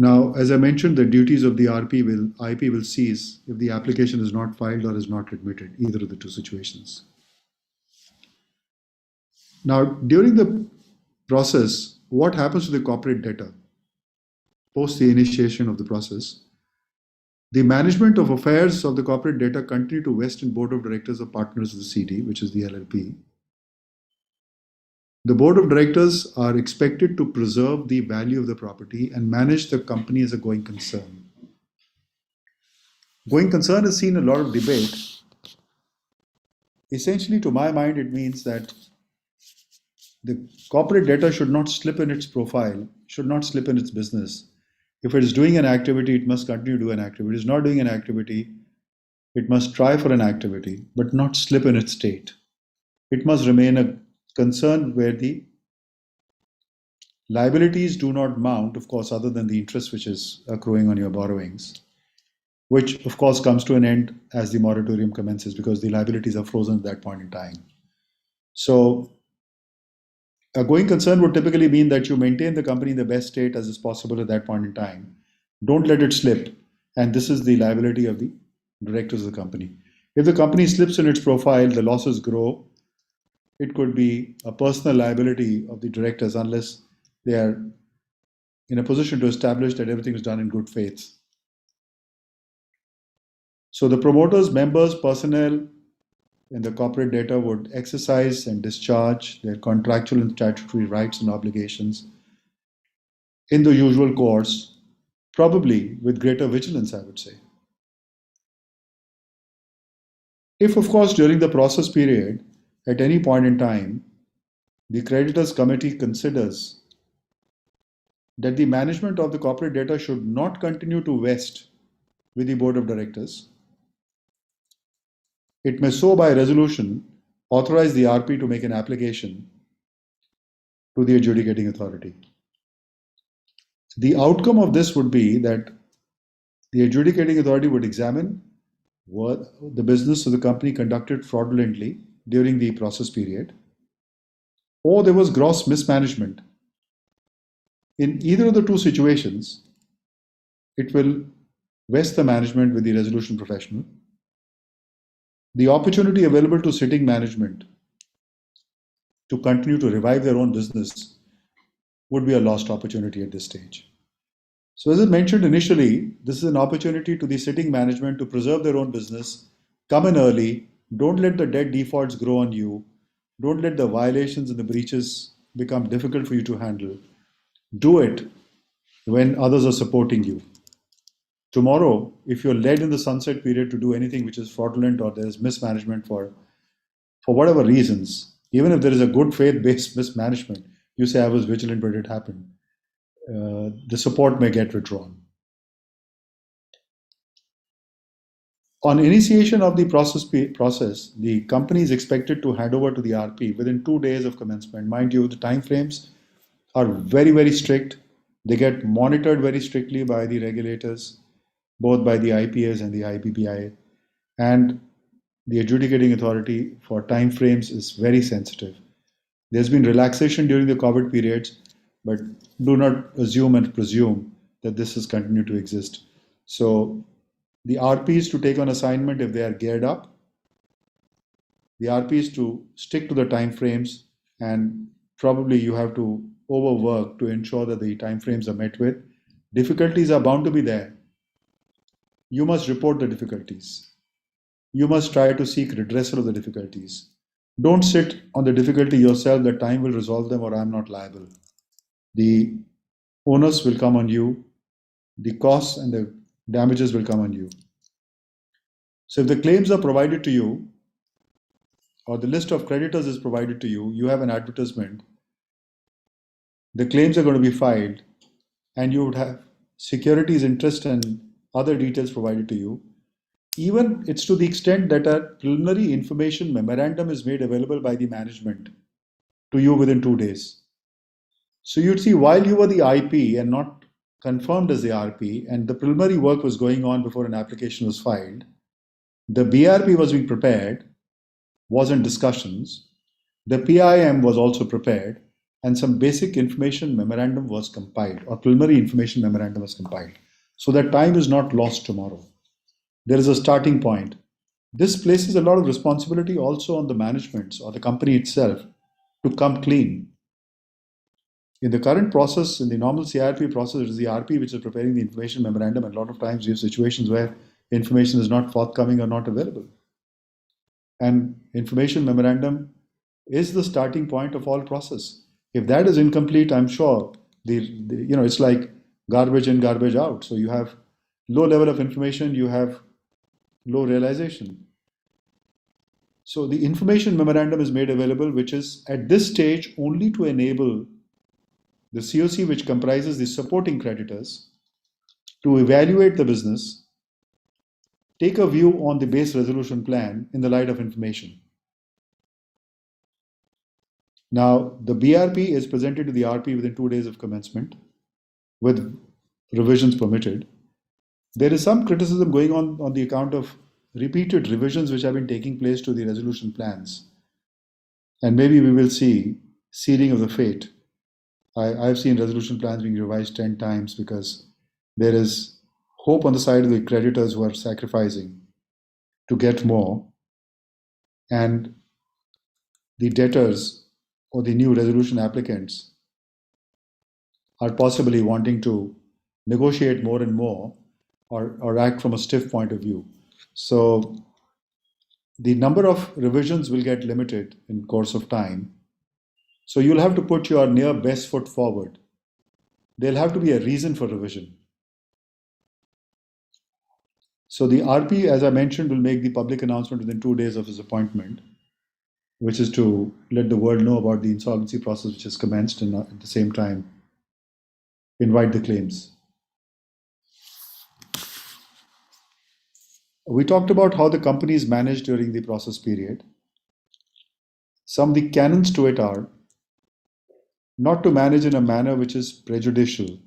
Now, as I mentioned, the duties of the IP will cease if the application is not filed or is not admitted, either of the two situations. Now, during the process, what happens to the corporate debtor post the initiation of the process? The management of affairs of the corporate debtor continue to vest in board of directors or partners of the CD, which is the LLP. The board of directors are expected to preserve the value of the property and manage the company as a going concern. Going concern has seen a lot of debate. Essentially, to my mind, it means that the corporate debtor should not slip in its profile, should not slip in its business. If it is doing an activity, it must continue to do an activity. If it is not doing an activity, it must try for an activity, but not slip in its state. It must remain a concern where the liabilities do not mount, of course, other than the interest which is accruing on your borrowings, which of course comes to an end as the moratorium commences because the liabilities are frozen at that point in time. So a going concern would typically mean that you maintain the company in the best state as is possible at that point in time. Don't let it slip. And this is the liability of the directors of the company. If the company slips in its profile, the losses grow. It could be a personal liability of the directors unless they are in a position to establish that everything is done in good faith. So the promoters, members, personnel in the corporate debtor would exercise and discharge their contractual and statutory rights and obligations in the usual course, probably with greater vigilance, I would say. If, of course, during the process period, at any point in time, the creditors committee considers that the management of the corporate debtor should not continue to vest with the board of directors, it may so by resolution authorize the RP to make an application to the adjudicating authority. The outcome of this would be that the adjudicating authority would examine what the business of the company conducted fraudulently during the process period, or there was gross mismanagement. In either of the two situations, it will vest the management with the resolution professional. The opportunity available to sitting management to continue to revive their own business would be a lost opportunity at this stage. So as I mentioned initially, this is an opportunity to the sitting management to preserve their own business, come in early, don't let the debt defaults grow on you, don't let the violations and the breaches become difficult for you to handle. Do it when others are supporting you. Tomorrow, if you're led in the sunset period to do anything which is fraudulent or there's mismanagement for whatever reasons, even if there is a good faith-based mismanagement, you say, I was vigilant, but it happened. The support may get withdrawn. On initiation of the process, the company is expected to hand over to the RP within 2 days of commencement. Mind you, the timeframes are very, very strict. They get monitored very strictly by the regulators, both by the IPS and the IBBI. And the adjudicating authority for timeframes is very sensitive. There's been relaxation during the COVID periods, but do not assume and presume that this has continued to exist. So the RPs to take on assignment if they are geared up, the RPs to stick to the timeframes, and probably you have to overwork to ensure that the timeframes are met with. Difficulties are bound to be there. You must report the difficulties. You must try to seek redressal of the difficulties. Don't sit on the difficulty yourself that time will resolve them or I'm not liable. The onus will come on you. The costs and the damages will come on you. So if the claims are provided to you, or the list of creditors is provided to you, you have an advertisement, the claims are going to be filed, and you would have securities, interest, and other details provided to you. Even it's to the extent that a preliminary information memorandum is made available by the management to you within 2 days. So you'd see, while you were the IP and not confirmed as the RP, and the preliminary work was going on before an application was filed, the BRP was being prepared, was in discussions, the PIM was also prepared, and some basic information memorandum was compiled, or preliminary information memorandum was compiled. So that time is not lost tomorrow. There is a starting point. This places a lot of responsibility also on the management or the company itself to come clean. In the current process, in the normal CIRP process, it is the RP which is preparing the information memorandum, and a lot of times we have situations where information is not forthcoming or not available. And information memorandum is the starting point of all process. If that is incomplete, I'm sure it's like garbage in, garbage out. So you have low level of information, you have low realization. So the information memorandum is made available, which is at this stage only to enable the COC, which comprises the supporting creditors, to evaluate the business, take a view on the base resolution plan in the light of information. Now, the BRP is presented to the RP within 2 days of commencement, with revisions permitted. There is some criticism going on the account of repeated revisions which have been taking place to the resolution plans. And maybe we will see sealing of the fate. I've seen resolution plans being revised 10 times because there is hope on the side of the creditors who are sacrificing to get more, and the debtors or the new resolution applicants are possibly wanting to negotiate more and more or act from a stiff point of view. So the number of revisions will get limited in course of time. So you'll have to put your near best foot forward. There'll have to be a reason for revision. So the RP, as I mentioned, will make the public announcement within 2 days of his appointment, which is to let the world know about the insolvency process which has commenced, and at the same time invite the claims. We talked about how the company is managed during the process period. Some of the canons to it are not to manage in a manner which is prejudicial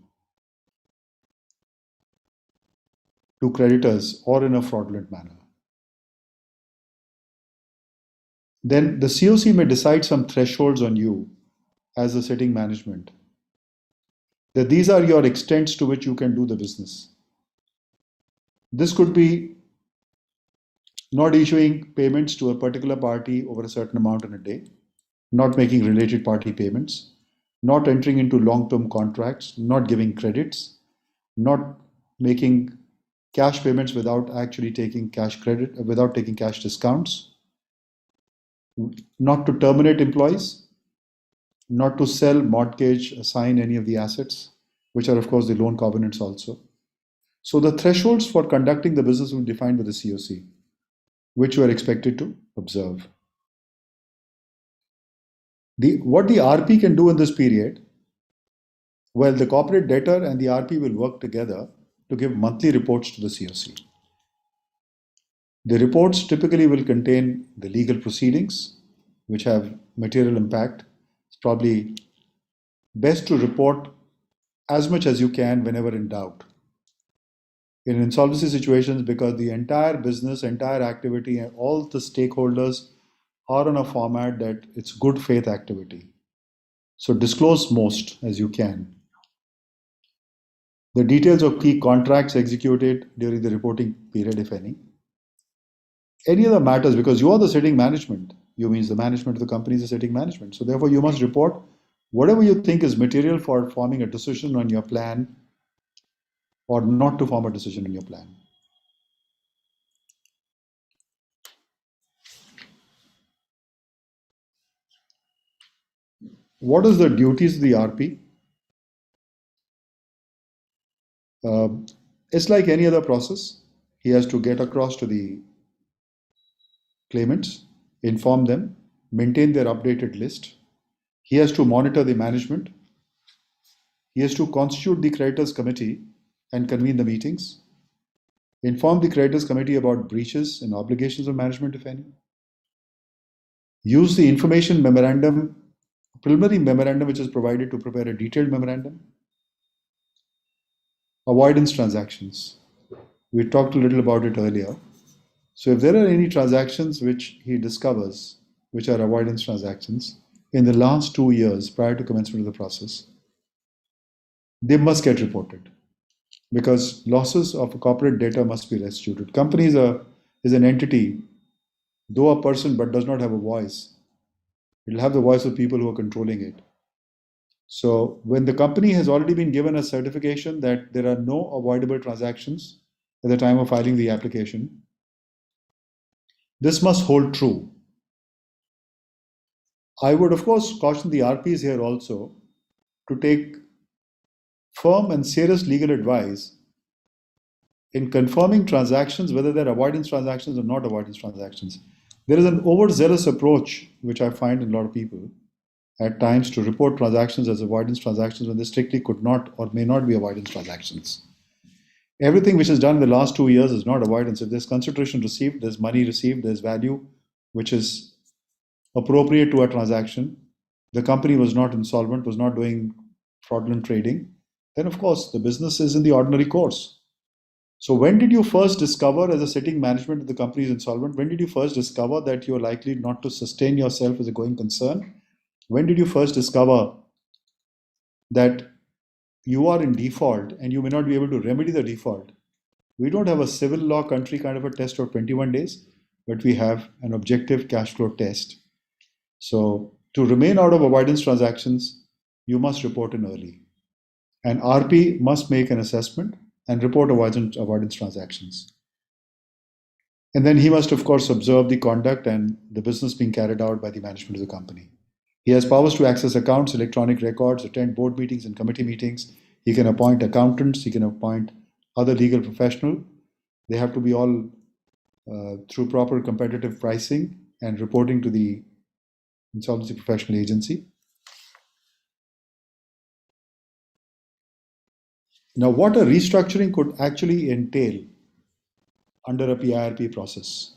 to creditors or in a fraudulent manner. Then the COC may decide some thresholds on you as a sitting management, that these are your extents to which you can do the business. This could be not issuing payments to a particular party over a certain amount in a day, not making related party payments, not entering into long-term contracts, not giving credits, not making cash payments without actually taking cash credit, without taking cash discounts, not to terminate employees, not to sell, mortgage, assign any of the assets, which are of course the loan covenants also. So the thresholds for conducting the business will be defined by the COC, which you are expected to observe. What the RP can do in this period, well, the corporate debtor and the RP will work together to give monthly reports to the COC. The reports typically will contain the legal proceedings, which have material impact. It's probably best to report as much as you can whenever in doubt. In insolvency situations, because the entire business, entire activity, and all the stakeholders are on a format that it's good faith activity. So disclose most as you can. The details of key contracts executed during the reporting period, if any. Any other matters, because you are the sitting management. You means the management of the company is the sitting management. So therefore you must report whatever you think is material for forming a decision on your plan or not to form a decision on your plan. What is the duties of the RP? It's like any other process. He has to get across to the claimants, inform them, maintain their updated list. He has to monitor the management. He has to constitute the creditors committee and convene the meetings. Inform the creditors committee about breaches and obligations of management, if any. Use the information memorandum, preliminary memorandum, which is provided to prepare a detailed memorandum. Avoidance transactions. We talked a little about it earlier. So if there are any transactions which he discovers, which are avoidance transactions, in the last 2 years prior to commencement of the process, they must get reported, because losses of a corporate debtor must be restituted. Company is an entity, though a person, but does not have a voice. It will have the voice of people who are controlling it. So when the company has already been given a certification that there are no avoidable transactions at the time of filing the application, this must hold true. I would, of course, caution the RPs here also to take firm and serious legal advice in confirming transactions, whether they're avoidance transactions or not avoidance transactions. There is an overzealous approach, which I find in a lot of people at times, to report transactions as avoidance transactions when they strictly could not or may not be avoidance transactions. Everything which is done in the last 2 years is not avoidance. If there's consideration received, there's money received, there's value which is appropriate to a transaction, the company was not insolvent, was not doing fraudulent trading, then of course the business is in the ordinary course. So when did you first discover, as a sitting management, that the company is insolvent? When did you first discover that you're likely not to sustain yourself as a going concern? When did you first discover that you are in default and you may not be able to remedy the default? We don't have a civil law country kind of a test of 21 days, but we have an objective cash flow test. So to remain out of avoidance transactions, you must report in early. And RP must make an assessment and report avoidance transactions. And then he must, of course, observe the conduct and the business being carried out by the management of the company. He has powers to access accounts, electronic records, attend board meetings and committee meetings. He can appoint accountants. He can appoint other legal professionals They have to be all through proper competitive pricing and reporting to the Insolvency Professional Agency. Now, what a restructuring could actually entail under a PIRP process.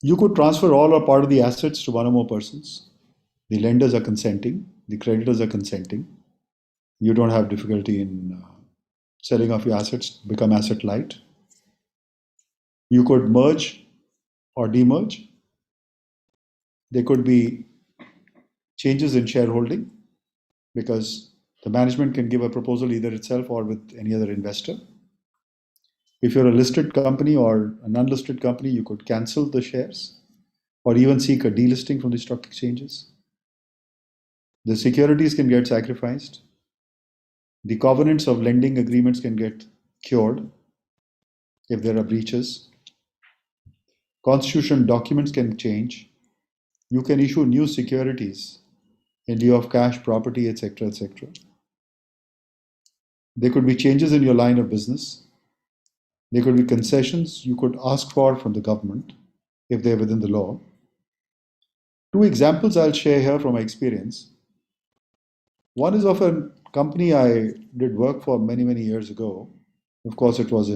You could transfer all or part of the assets to one or more persons. The lenders are consenting, the creditors are consenting. You don't have difficulty in selling off your assets, become asset light. You could merge or demerge. There could be changes in shareholding because the management can give a proposal either itself or with any other investor. If you're a listed company or an unlisted company, you could cancel the shares or even seek a delisting from the stock exchanges. The securities can get sacrificed. The covenants of lending agreements can get cured if there are breaches. Constitution documents can change. You can issue new securities in lieu of cash, property, etc., etc. There could be changes in your line of business. There could be concessions you could ask for from the government if they're within the law. Two examples I'll share here from my experience. One is of a company I did work for many, many years ago. Of course, it was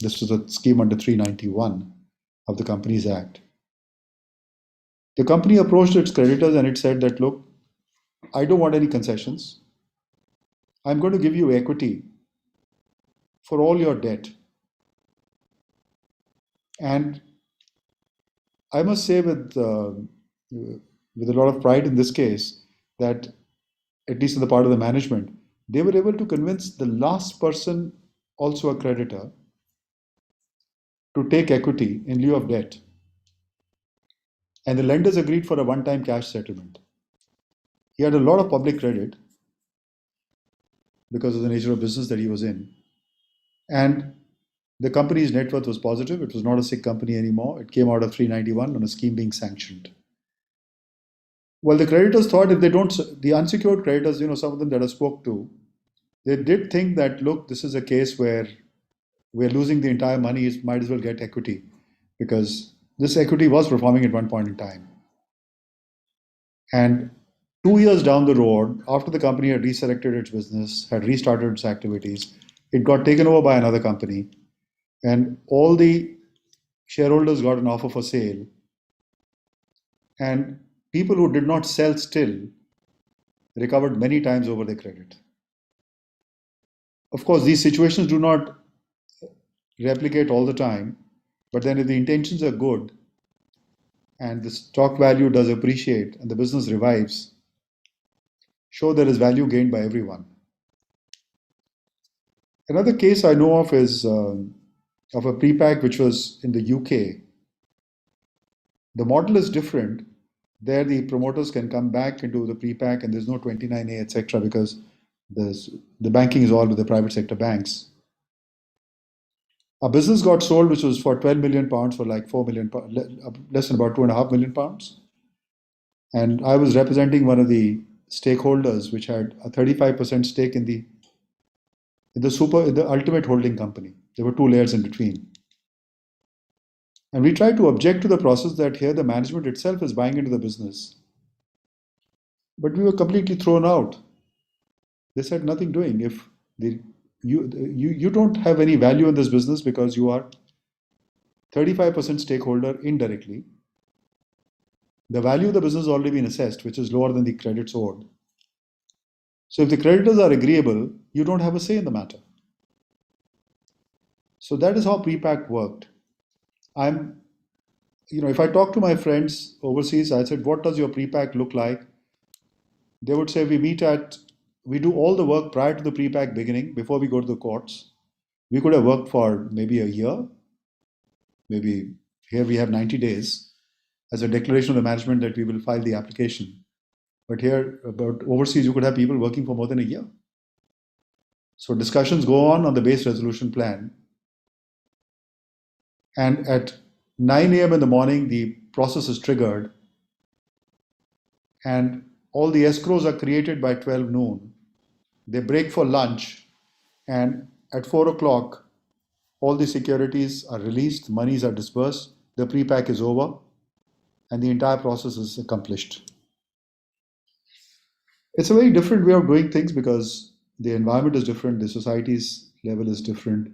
this was a scheme under 391 of the Companies Act. The company approached its creditors and it said that, look, I don't want any concessions. I'm going to give you equity for all your debt. And I must say with a lot of pride in this case that, at least on the part of the management, they were able to convince the last person, also a creditor, to take equity in lieu of debt. And the lenders agreed for a one-time cash settlement. He had a lot of public credit because of the nature of business that he was in. And the company's net worth was positive. It was not a sick company anymore. It came out of 391 on a scheme being sanctioned. Well, the creditors thought if they don't, the unsecured creditors, some of them that I spoke to, they did think that, look, this is a case where we're losing the entire money, might as well get equity because this equity was performing at one point in time. And 2 years down the road, after the company had resurrected its business, had restarted its activities, it got taken over by another company. And all the shareholders got an offer for sale. And people who did not sell still recovered many times over their credit. Of course, these situations do not replicate all the time, but then if the intentions are good and the stock value does appreciate and the business revives, sure, there is value gained by everyone. Another case I know of is of a pre-pack which was in the UK. The model is different. There the promoters can come back into the pre-pack and there's no 29A, etc. because the banking is all with the private sector banks. A business got sold which was for 12 million pounds for like 4 million, less than about 2.5 million pounds. And I was representing one of the stakeholders which had a 35% stake in the ultimate holding company. There were two layers in between. And we tried to object to the process that here the management itself is buying into the business. But we were completely thrown out. They said nothing doing. If you don't have any value in this business because you are 35% stakeholder indirectly. The value of the business has already been assessed, which is lower than the credits owed. So if the creditors are agreeable, you don't have a say in the matter. So that is how pre-pack worked. If I talk to my friends overseas, I said, what does your pre-pack look like? They would say we do all the work prior to the pre-pack beginning, before we go to the courts. We could have worked for maybe a year. Maybe here we have 90 days as a declaration of the management that we will file the application. But here, about overseas, you could have people working for more than a year. So discussions go on the base resolution plan. And at 9 a.m. in the morning, the process is triggered. And all the escrows are created by 12 noon. They break for lunch. And at 4 o'clock, all the securities are released, monies are disbursed, the pre-pack is over, and the entire process is accomplished. It's a very different way of doing things because the environment is different, the society's level is different,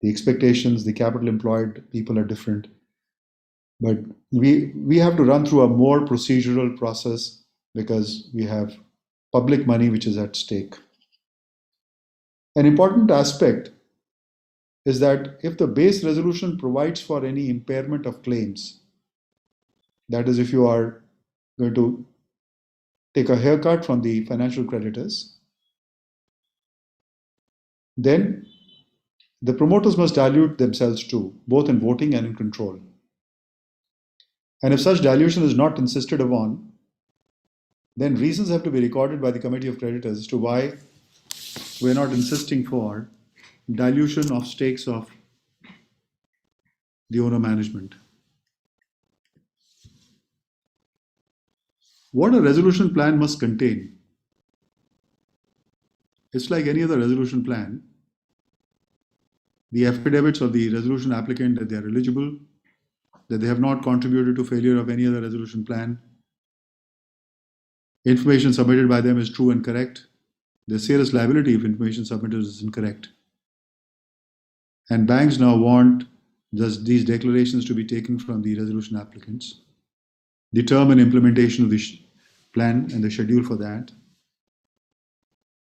the expectations, the capital employed people are different. But we have to run through a more procedural process because we have public money which is at stake. An important aspect is that if the base resolution provides for any impairment of claims, that is, if you are going to take a haircut from the financial creditors, then the promoters must dilute themselves too, both in voting and in control. And if such dilution is not insisted upon, then reasons have to be recorded by the Committee of Creditors as to why we're not insisting for dilution of stakes of the owner management. What a resolution plan must contain. It's like any other resolution plan. The affidavits of the resolution applicant that they are eligible, that they have not contributed to failure of any other resolution plan. Information submitted by them is true and correct. There's serious liability if information submitted is incorrect. And banks now want these declarations to be taken from the resolution applicants. The term and implementation of the plan and the schedule for that.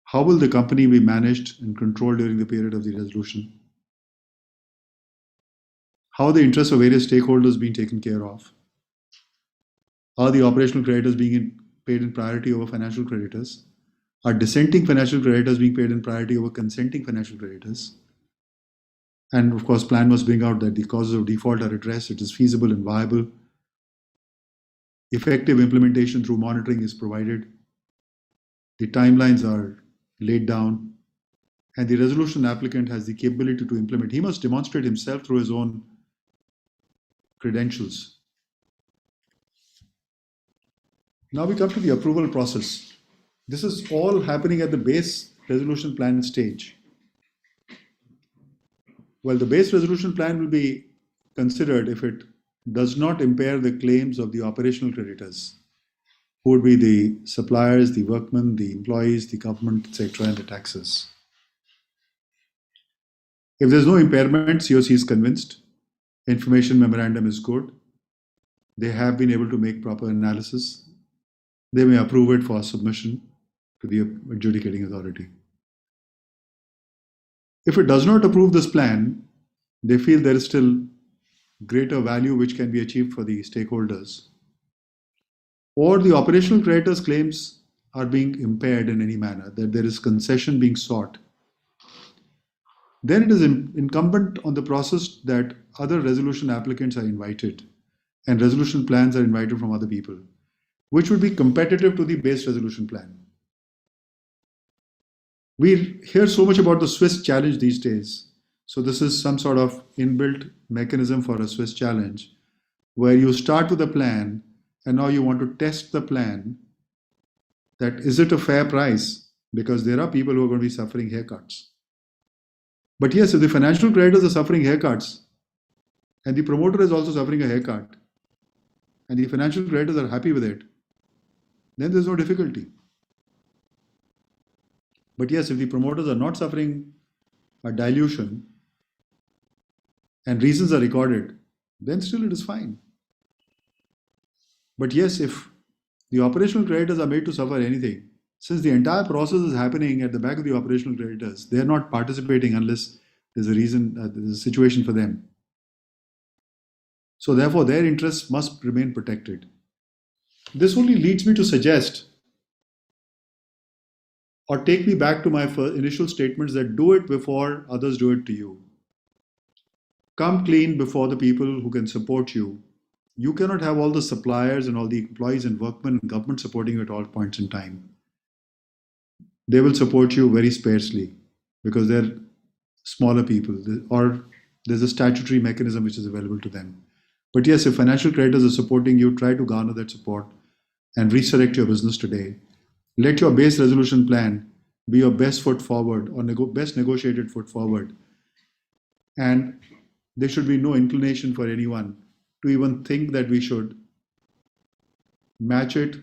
How will the company be managed and controlled during the period of the resolution? How are the interests of various stakeholders being taken care of? Are the operational creditors being paid in priority over financial creditors? Are dissenting financial creditors being paid in priority over consenting financial creditors? And of course, plan must bring out that the causes of default are addressed, it is feasible and viable. Effective implementation through monitoring is provided. The timelines are laid down. And the resolution applicant has the capability to implement. He must demonstrate himself through his own credentials. Now we come to the approval process. This is all happening at the base resolution plan stage. Well, the base resolution plan will be considered if it does not impair the claims of the operational creditors, who would be the suppliers, the workmen, the employees, the government, etc., and the taxes. If there's no impairment, COC is convinced, information memorandum is good, they have been able to make proper analysis, they may approve it for submission to the adjudicating authority. If it does not approve this plan, they feel there is still greater value which can be achieved for the stakeholders, or the operational creditors' claims are being impaired in any manner, that there is concession being sought, then it is incumbent on the process that other resolution applicants are invited and resolution plans are invited from other people, which would be competitive to the base resolution plan. We hear so much about the Swiss challenge these days. So this is some sort of inbuilt mechanism for a Swiss challenge, where you start with a plan and now you want to test the plan, that is it a fair price? Because there are people who are going to be suffering haircuts. But yes, if the financial creditors are suffering haircuts and the promoter is also suffering a haircut and the financial creditors are happy with it, then there's no difficulty. But yes, if the promoters are not suffering a dilution and reasons are recorded, then still it is fine. But yes, if the operational creditors are made to suffer anything, since the entire process is happening at the back of the operational creditors, they are not participating unless there's a reason, there's a situation for them. So therefore, their interests must remain protected. This only leads me to suggest, or take me back to my initial statements, that do it before others do it to you. Come clean before the people who can support you. You cannot have all the suppliers and all the employees and workmen and government supporting you at all points in time. They will support you very sparsely because they're smaller people, or there's a statutory mechanism which is available to them. But yes, if financial creditors are supporting you, try to garner that support and resurrect your business today. Let your base resolution plan be your best foot forward, or best negotiated foot forward. And there should be no inclination for anyone to even think that we should match it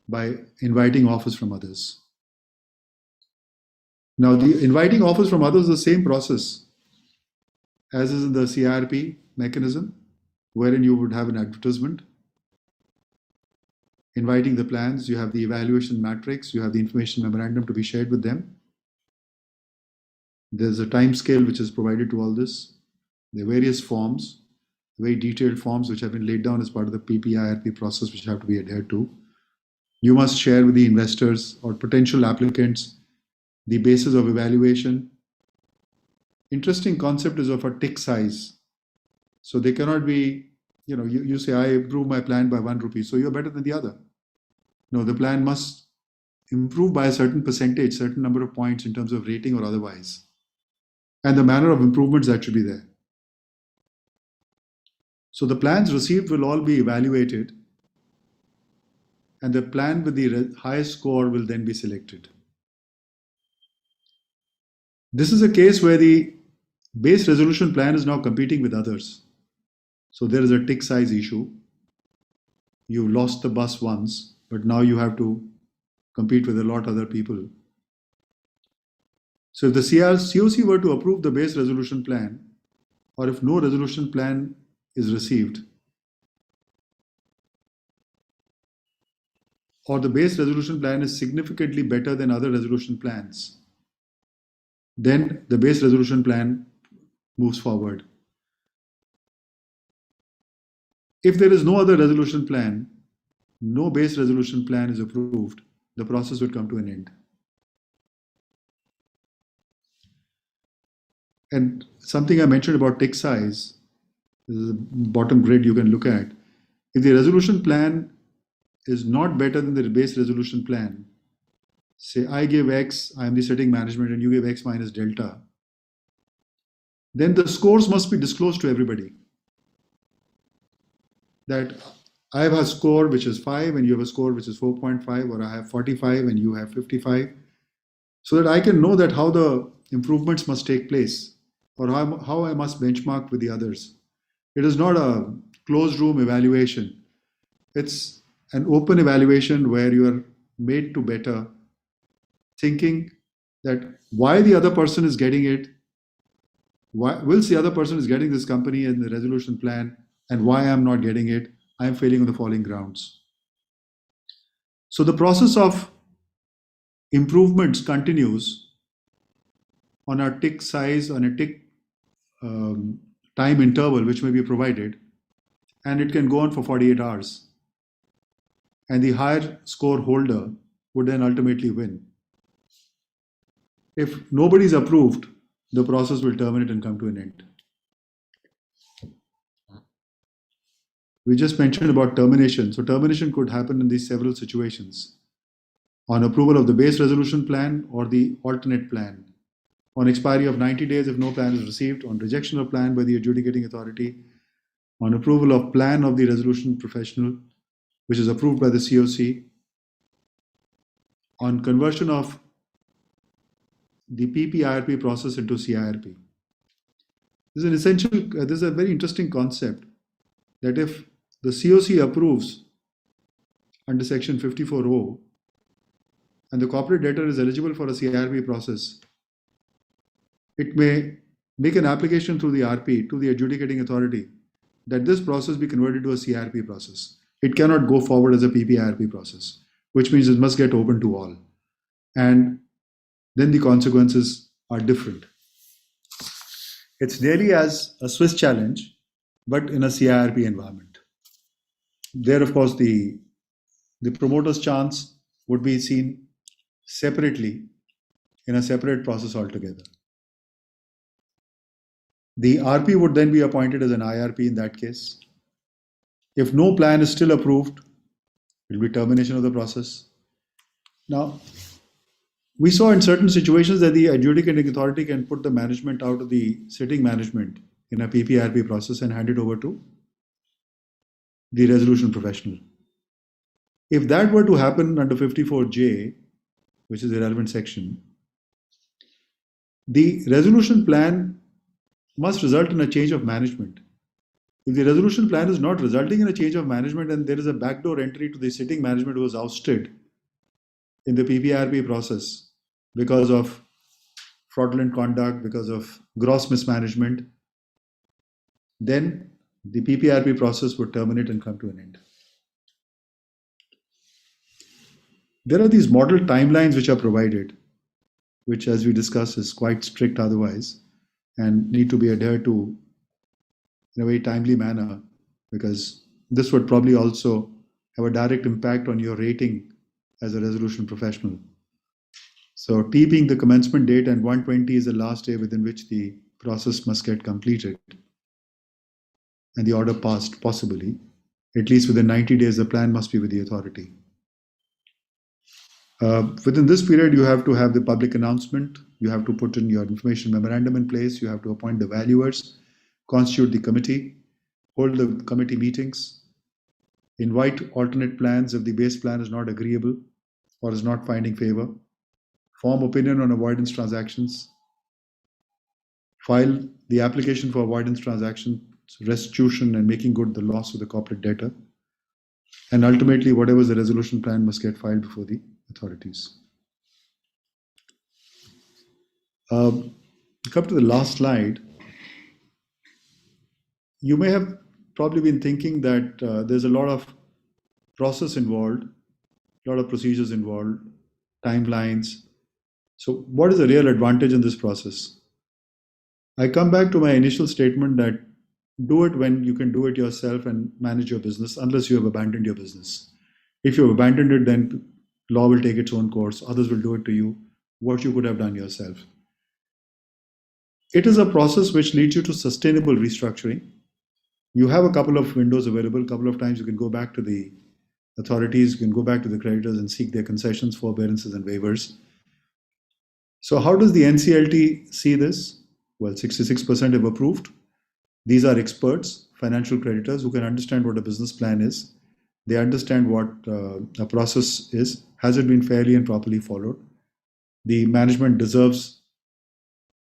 by inviting offers from others. Now, the inviting offers from others is the same process as is in the CIRP mechanism, wherein you would have an advertisement inviting the plans, you have the evaluation matrix, you have the information memorandum to be shared with them. There's a time scale which is provided to all this. There are various forms, very detailed forms which have been laid down as part of the PPIRP process which have to be adhered to. You must share with the investors or potential applicants the basis of evaluation. Interesting concept is of a tick size. So they cannot be, you say, I improve my plan by 1 rupee, so you're better than the other. No, the plan must improve by a certain percentage, certain number of points in terms of rating or otherwise. And the manner of improvements that should be there. So the plans received will all be evaluated, and the plan with the highest score will then be selected. This is a case where the base resolution plan is now competing with others. So there is a tick size issue. You've lost the bus once, but now you have to compete with a lot of other people. So if the COC were to approve the base resolution plan, or if no resolution plan is received, or the base resolution plan is significantly better than other resolution plans, then the base resolution plan moves forward. If there is no other resolution plan, no base resolution plan is approved, the process would come to an end. And something I mentioned about tick size, this is the bottom grid you can look at. If the resolution plan is not better than the base resolution plan, say I give X, I am the setting management, and you give X minus delta, then the scores must be disclosed to everybody. That I have a score which is 5 and you have a score which is 4.5, or I have 45 and you have 55, so that I can know that how the improvements must take place, or how I must benchmark with the others. It is not a closed room evaluation. It's an open evaluation where you are made to better, thinking that why the other person is getting it, whilst the other person is getting this company and the resolution plan, and why I'm not getting it, I'm failing on the following grounds. So the process of improvements continues on a tick size, on a tick time interval which may be provided, and it can go on for 48 hours. And the higher score holder would then ultimately win. If nobody is approved, the process will terminate and come to an end. We just mentioned about termination. So termination could happen in these several situations. On approval of the base resolution plan or the alternate plan. On expiry of 90 days if no plan is received. On rejection of plan by the adjudicating authority. On approval of plan of the resolution professional, which is approved by the COC. On conversion of the PPIRP process into CIRP. This is a very interesting concept, that if the COC approves under section 54O and the corporate debtor is eligible for a CIRP process, it may make an application through the RP to the adjudicating authority that this process be converted to a CIRP process. It cannot go forward as a PPIRP process, which means it must get open to all. And then the consequences are different. It's nearly as a Swiss challenge, but in a CIRP environment. There, of course, the promoter's chance would be seen separately in a separate process altogether. The RP would then be appointed as an IRP in that case. If no plan is still approved, it will be termination of the process. Now, we saw in certain situations that the adjudicating authority can put the management out of the sitting management in a PPIRP process and hand it over to the resolution professional. If that were to happen under 54J, which is the relevant section, the resolution plan must result in a change of management. If the resolution plan is not resulting in a change of management and there is a backdoor entry to the sitting management who was ousted in the PPRP process because of fraudulent conduct, because of gross mismanagement, then the PPRP process would terminate and come to an end. There are these model timelines which are provided, which, as we discussed, is quite strict otherwise and need to be adhered to in a very timely manner, because this would probably also have a direct impact on your rating as a resolution professional. So T being the commencement date and 120 is the last day within which the process must get completed and the order passed, possibly. At least within 90 days, the plan must be with the authority. Within this period, you have to have the public announcement, you have to put in your information memorandum in place, you have to appoint the valuers, constitute the committee, hold the committee meetings, invite alternate plans if the base plan is not agreeable or is not finding favor, form opinion on avoidance transactions, file the application for avoidance transactions, restitution and making good the loss of the corporate debtor, and ultimately whatever is the resolution plan must get filed before the authorities. Come to the last slide. You may have probably been thinking that there's a lot of process involved, a lot of procedures involved, timelines. So what is the real advantage in this process? I come back to my initial statement that do it when you can do it yourself and manage your business, unless you have abandoned your business. If you have abandoned it, then law will take its own course. Others will do it to you, what you could have done yourself. It is a process which leads you to sustainable restructuring. You have a couple of windows available. A couple of times you can go back to the authorities, you can go back to the creditors and seek their concessions, forbearances, and waivers. So how does the NCLT see this? Well, 66% have approved. These are experts, financial creditors, who can understand what a business plan is. They understand what a process is. Has it been fairly and properly followed? The management deserves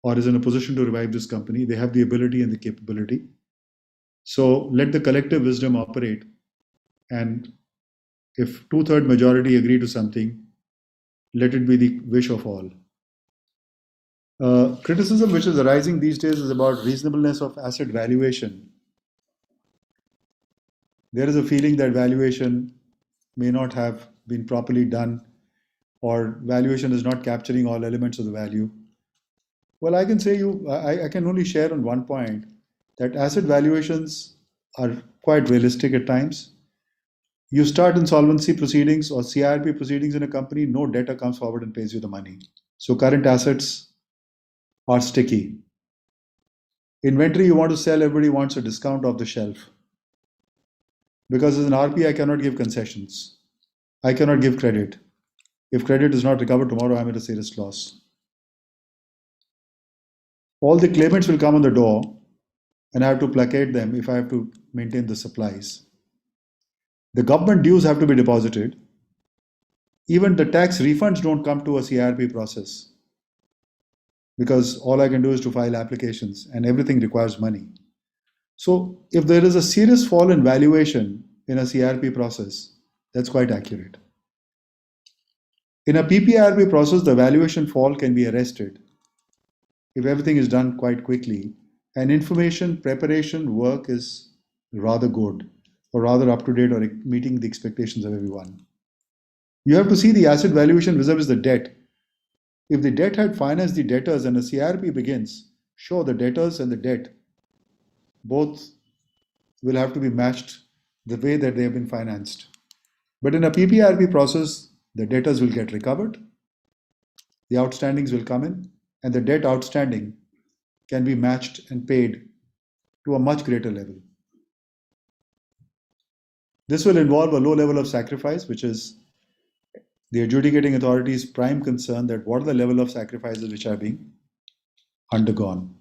or is in a position to revive this company. They have the ability and the capability. So let the collective wisdom operate. And if 2/3 majority agree to something, let it be the wish of all. Criticism which is arising these days is about reasonableness of asset valuation. There is a feeling that valuation may not have been properly done, or valuation is not capturing all elements of the value. Well, I can say I can only share on one point that asset valuations are quite realistic at times. You start insolvency proceedings or CIRP proceedings in a company, no debtor comes forward and pays you the money. So current assets are sticky. Inventory you want to sell, everybody wants a discount off the shelf. Because as an RP, I cannot give concessions. I cannot give credit. If credit is not recovered tomorrow, I'm at a serious loss. All the claimants will come on the door and I have to placate them if I have to maintain the supplies. The government dues have to be deposited. Even the tax refunds don't come to a CIRP process, because all I can do is to file applications and everything requires money. So if there is a serious fall in valuation in a CIRP process, that's quite accurate. In a PPRP process, the valuation fall can be arrested if everything is done quite quickly and information preparation work is rather good or rather up to date or meeting the expectations of everyone. You have to see the asset valuation vis-a-vis the debt. If the debt had financed the debtors and a CIRP begins, sure, the debtors and the debt both will have to be matched the way that they have been financed. But in a PPRP process, the debtors will get recovered, the outstandings will come in, and the debt outstanding can be matched and paid to a much greater level. This will involve a low level of sacrifice, which is the adjudicating authority's prime concern, that what are the level of sacrifices which are being undergone.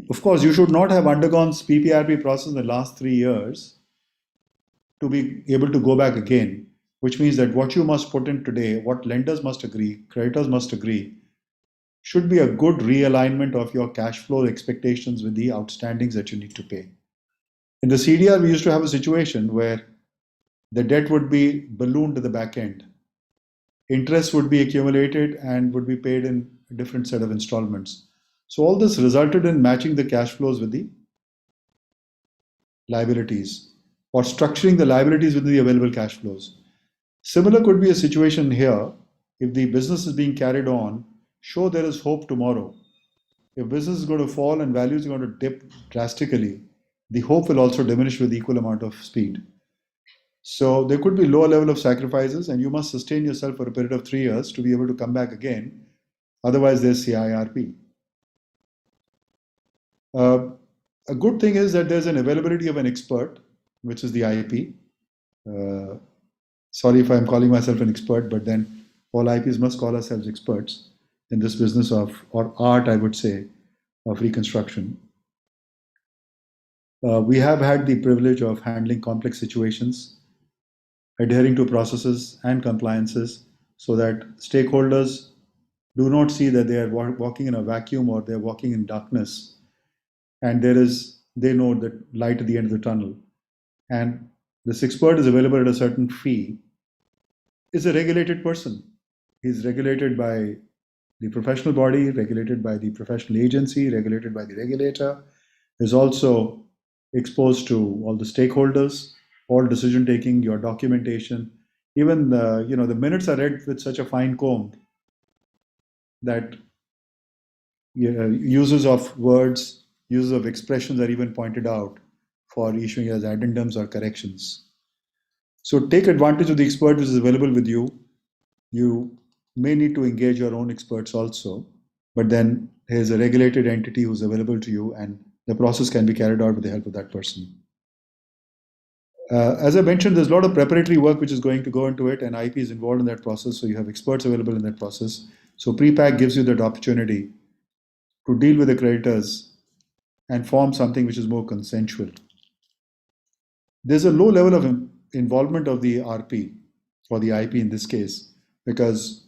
Of course, you should not have undergone PPRP process in the last 3 years to be able to go back again, which means that what you must put in today, what lenders must agree, creditors must agree, should be a good realignment of your cash flow expectations with the outstandings that you need to pay. In the CDR, we used to have a situation where the debt would be ballooned to the back end. Interest would be accumulated and would be paid in a different set of installments. So all this resulted in matching the cash flows with the liabilities or structuring the liabilities within the available cash flows. Similar could be a situation here. If the business is being carried on, show there is hope tomorrow. If business is going to fall and values are going to dip drastically, the hope will also diminish with equal amount of speed. So there could be lower level of sacrifices, and you must sustain yourself for a period of 3 years to be able to come back again. Otherwise, there's CIRP. A good thing is that there's an availability of an expert, which is the IP. Sorry if I'm calling myself an expert, but then all IPs must call ourselves experts in this business of, or art, I would say, of reconstruction. We have had the privilege of handling complex situations, adhering to processes and compliances so that stakeholders do not see that they are walking in a vacuum or they're walking in darkness, and they know the light at the end of the tunnel. And this expert is available at a certain fee, is a regulated person. He's regulated by the professional body, regulated by the professional agency, regulated by the regulator, is also exposed to all the stakeholders, all decision taking, your documentation, even the minutes are read with such a fine comb that uses of words, uses of expressions are even pointed out for issuing as addendums or corrections. So take advantage of the expert which is available with you. You may need to engage your own experts also, but then there's a regulated entity who's available to you, and the process can be carried out with the help of that person. As I mentioned, there's a lot of preparatory work which is going to go into it, and IP is involved in that process, so you have experts available in that process. So pre-pack gives you that opportunity to deal with the creditors and form something which is more consensual. There's a low level of involvement of the RP, or the IP in this case, because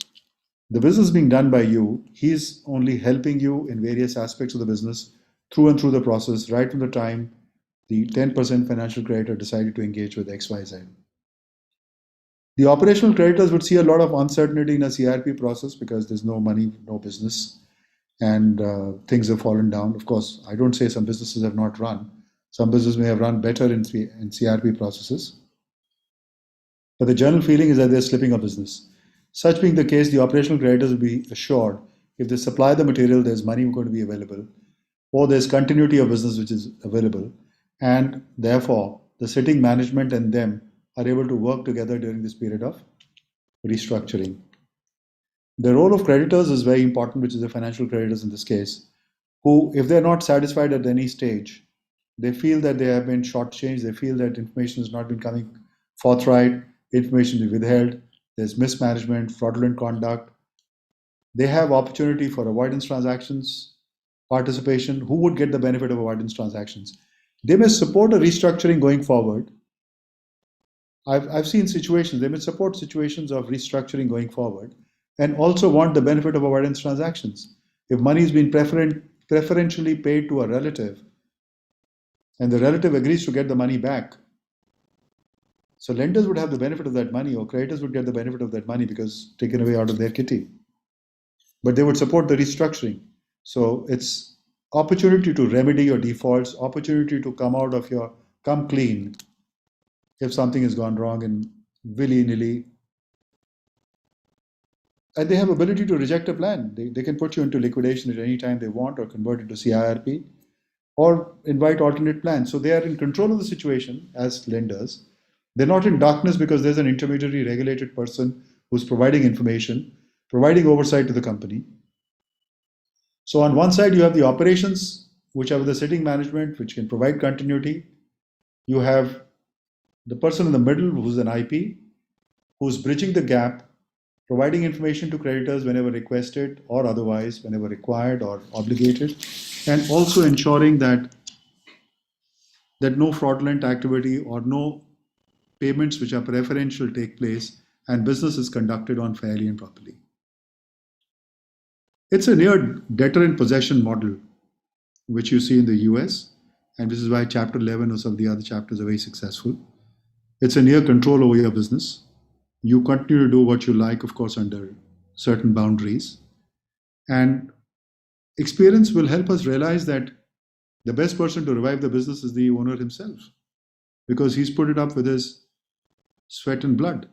the business is being done by you. He's only helping you in various aspects of the business through and through the process, right from the time the 10% financial creditor decided to engage with XYZ. The operational creditors would see a lot of uncertainty in a CRP process because there's no money, no business, and things have fallen down. Of course, I don't say some businesses have not run. Some businesses may have run better in CRP processes. But the general feeling is that they're slipping a business. Such being the case, the operational creditors will be assured if they supply the material, there's money going to be available, or there's continuity of business which is available, and therefore the sitting management and them are able to work together during this period of restructuring. The role of creditors is very important, which is the financial creditors in this case, who, if they're not satisfied at any stage, they feel that they have been shortchanged, they feel that information has not been coming forthright, information is withheld, there's mismanagement, fraudulent conduct. They have opportunity for avoidance transactions, participation. Who would get the benefit of avoidance transactions? They may support a restructuring going forward. I've seen situations, they may support situations of restructuring going forward and also want the benefit of avoidance transactions. If money has been preferentially paid to a relative and the relative agrees to get the money back, so lenders would have the benefit of that money, or creditors would get the benefit of that money because taken away out of their kitty. But they would support the restructuring. So it's opportunity to remedy your defaults, opportunity to come clean if something has gone wrong and willy-nilly. And they have ability to reject a plan. They can put you into liquidation at any time they want, or convert it to CIRP, or invite alternate plans. So they are in control of the situation as lenders. They're not in darkness because there's an intermediary regulated person who's providing information, providing oversight to the company. So on one side, you have the operations, which have the sitting management, which can provide continuity. You have the person in the middle, who's an IP, who's bridging the gap, providing information to creditors whenever requested or otherwise, whenever required or obligated, and also ensuring that no fraudulent activity or no payments which are preferential take place and business is conducted on fairly and properly. It's a near debtor in possession model, which you see in the US, and this is why Chapter 11 or some of the other chapters are very successful. It's a near control over your business. You continue to do what you like, of course, under certain boundaries. And experience will help us realize that the best person to revive the business is the owner himself, because he's put it up with his sweat and blood.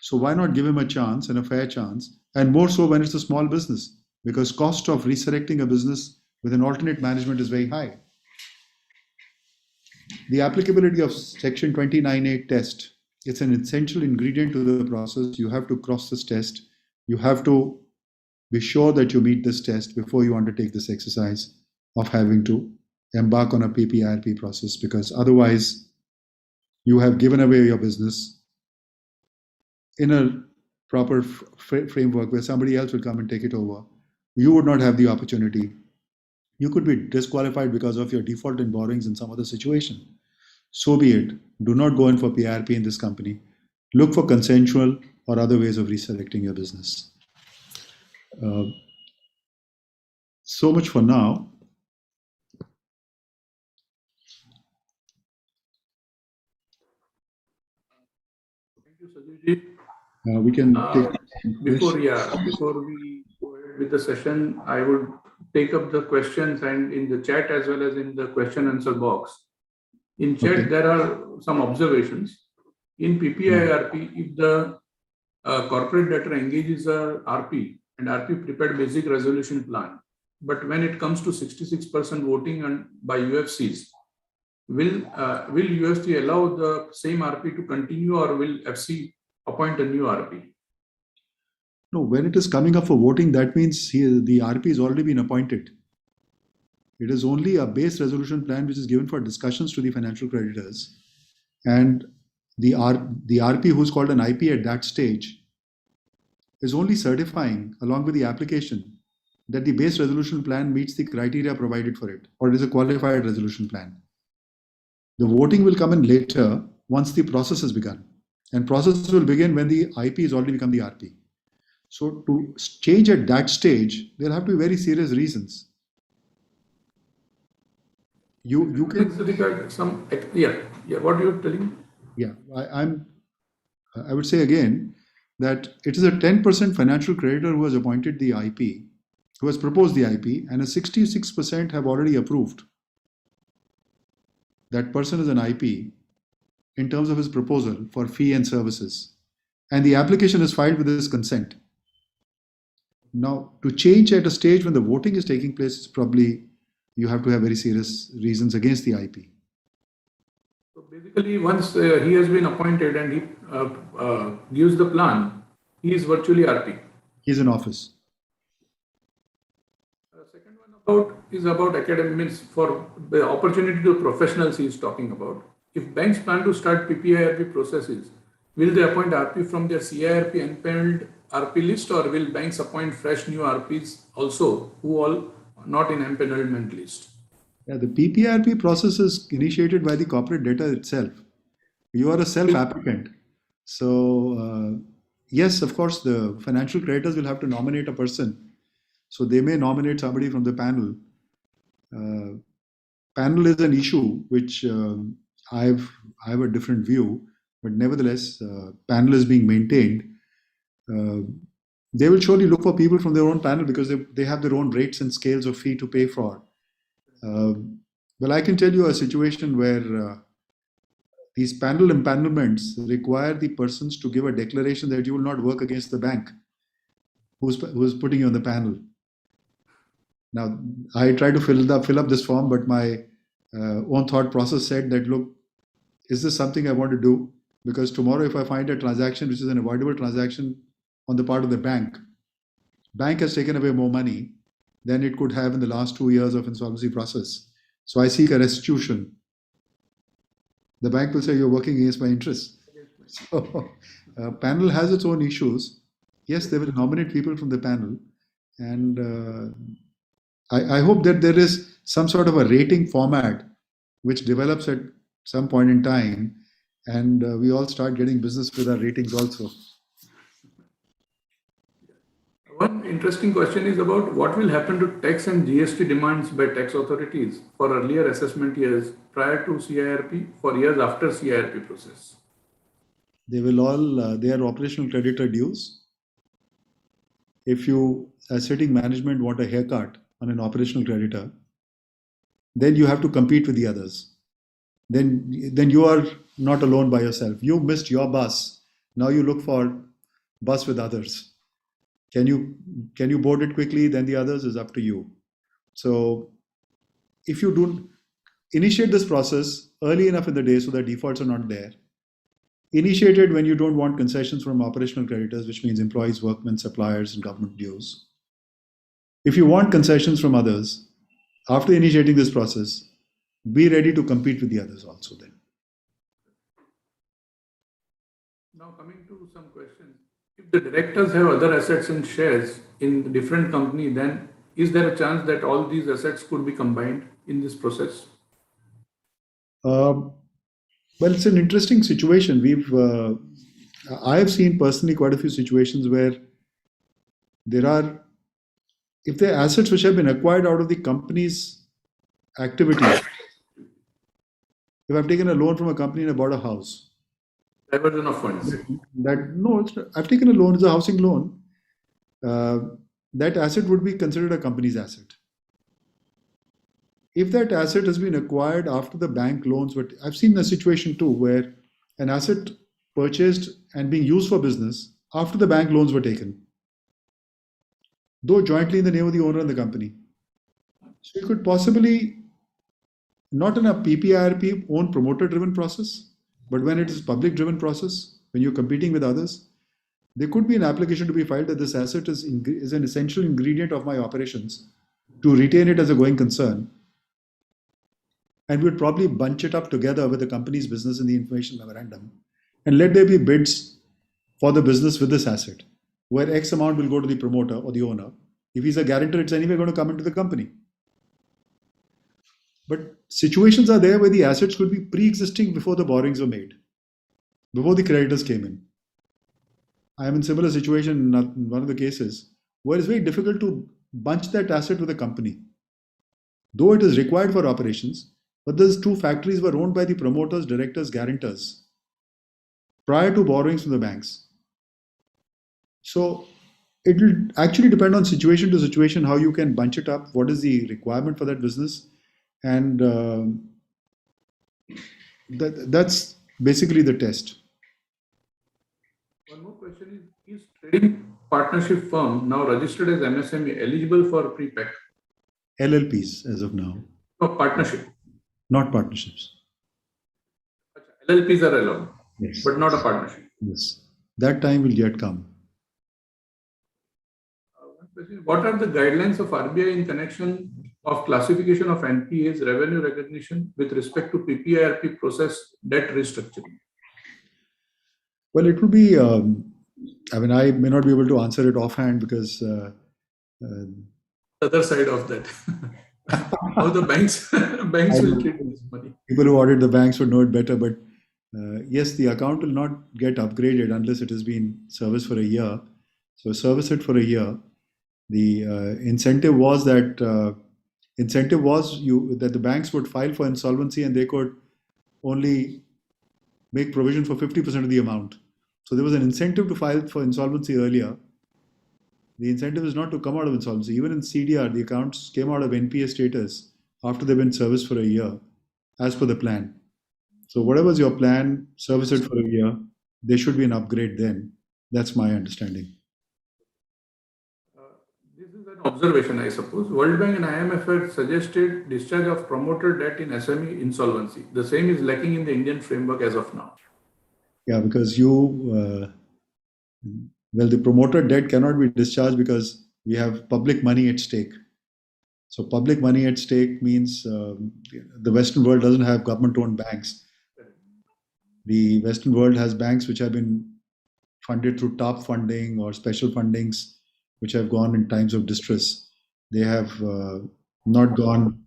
So why not give him a chance and a fair chance? And more so when it's a small business, because cost of resurrecting a business with an alternate management is very high. The applicability of Section 29A test, it's an essential ingredient to the process. You have to cross this test. You have to be sure that you meet this test before you undertake this exercise of having to embark on a PPIRP process, because otherwise you have given away your business in a proper framework where somebody else will come and take it over. You would not have the opportunity. You could be disqualified because of your default in borrowings in some other situation. So be it. Do not go in for PIRP in this company. Look for consensual or other ways of resurrecting your business. So much for now. Thank you, Sajeve. We can take before we go ahead with the session, I would take up the questions and in the chat as well as in the question answer box. In chat, Okay. there are some observations. In PPIRP, if the corporate debtor engages a RP and RP prepared basic resolution plan, but when it comes to 66% voting and by UFCs, will UFC allow the same RP to continue, or will FC appoint a new RP? No, when it is coming up for voting, that means the RP has already been appointed. It is only a base resolution plan which is given for discussions to the financial creditors. And the RP, who's called an IP at that stage, is only certifying, along with the application, that the base resolution plan meets the criteria provided for it, or it is a qualified resolution plan. The voting will come in later once the process has begun. And process will begin when the IP has already become the RP. So to change at that stage, there'll have to be very serious reasons. You can what you're telling? Yeah, I would say again that it is a 10% financial creditor who has appointed the IP, who has proposed the IP, and a 66% have already approved. That person is an IP in terms of his proposal for fee and services, and the application is filed with his consent. Now, to change at a stage when the voting is taking place, probably you have to have very serious reasons against the IP. So basically, once he has been appointed and he gives the plan, he is virtually RP. He's in office. Second one is about academics for the opportunity to professionals he is talking about. If banks plan to start PPIRP processes, will they appoint RP from their CIRP empaneled RP list, or will banks appoint fresh new RPs also who all not in empanelment list? Yeah, the PPIRP process is initiated by the corporate debtor itself. You are a self-applicant. So yes, of course, the financial creditors will have to nominate a person. So they may nominate somebody from the panel. Panel is an issue which I have a different view, but nevertheless, panel is being maintained. They will surely look for people from their own panel because they have their own rates and scales of fee to pay for. Well, I can tell you a situation where these panel empanelments require the persons to give a declaration that you will not work against the bank who's putting you on the panel. Now, I tried to fill up this form, but my own thought process said that, look, is this something I want to do? Because tomorrow, if I find a transaction which is an avoidable transaction on the part of the bank has taken away more money than it could have in the last 2 years of insolvency process. So I seek a restitution. The bank will say you're working against my interests. So panel has its own issues. Yes, they will nominate people from the panel. And I hope that there is some sort of a rating format which develops at some point in time, and we all start getting business with our ratings also. One interesting question is about what will happen to tax and GST demands by tax authorities for earlier assessment years prior to CIRP for years after CIRP process. They will all, they are operational creditor dues. If you, as sitting management, want a haircut on an operational creditor, then you have to compete with the others. Then you are not alone by yourself. You missed your bus. Now you look for bus with others. Can you board it quickly? Then the others is up to you. So if you don't initiate this process early enough in the day so that defaults are not there, initiate it when you don't want concessions from operational creditors, which means employees, workmen, suppliers, and government dues. If you want concessions from others, after initiating this process, be ready to compete with the others also then. Now coming to some questions. If the directors have other assets and shares in the different company, then is there a chance that all these assets could be combined in this process? Well, it's an interesting situation. I have seen personally quite a few situations where if there are assets which have been acquired out of the company's activity, if I've taken a loan from a company and I bought a house, Diversion of funds. I've taken a loan, it's a housing loan. That asset would be considered a company's asset. If that asset has been acquired after the bank loans, but I've seen a situation too where an asset purchased and being used for business after the bank loans were taken, though jointly in the name of the owner and the company. So you could possibly, not in a PPIRP own promoter driven process, but when it is public driven process, when you're competing with others, there could be an application to be filed that this asset is an essential ingredient of my operations to retain it as a going concern. And we'd probably bunch it up together with the company's business in the information memorandum and let there be bids for the business with this asset, where X amount will go to the promoter or the owner. If he's a guarantor, it's anyway going to come into the company. But situations are there where the assets could be pre-existing before the borrowings were made, before the creditors came in. I am in similar situation in one of the cases where it's very difficult to bunch that asset with a company. Though it is required for operations, but those two factories were owned by the promoters, directors, guarantors prior to borrowings from the banks. So it will actually depend on situation to situation how you can bunch it up, what is the requirement for that business, and that's basically the test. One more question is trading partnership firm now registered as MSME eligible for pre-pack? LLPs as of now. No, partnership. Not partnerships. LLPs are allowed, Yes. but not a partnership. Yes. That time will yet come. What are the guidelines of RBI in connection of classification of NPAs revenue recognition with respect to PPIRP process debt restructuring? Well, it will be, I may not be able to answer it offhand because The other side of that. How the banks will treat this money. People who audit the banks would know it better, but yes, the account will not get upgraded unless it has been serviced for a year. So service it for a year. The incentive was that the banks would file for insolvency and they could only make provision for 50% of the amount. So there was an incentive to file for insolvency earlier. The incentive is not to come out of insolvency. Even in CDR, the accounts came out of NPA status after they've been serviced for a year, as per the plan. So whatever's your plan, service it for a year. There should be an upgrade then. That's my understanding. This is an observation, I suppose. World Bank and IMF had suggested discharge of promoter debt in SME insolvency. The same is lacking in the Indian framework as of now. Yeah, because the promoter debt cannot be discharged because we have public money at stake. So public money at stake means the Western world doesn't have government-owned banks. The Western world has banks which have been funded through top funding or special fundings, which have gone in times of distress. They have not gone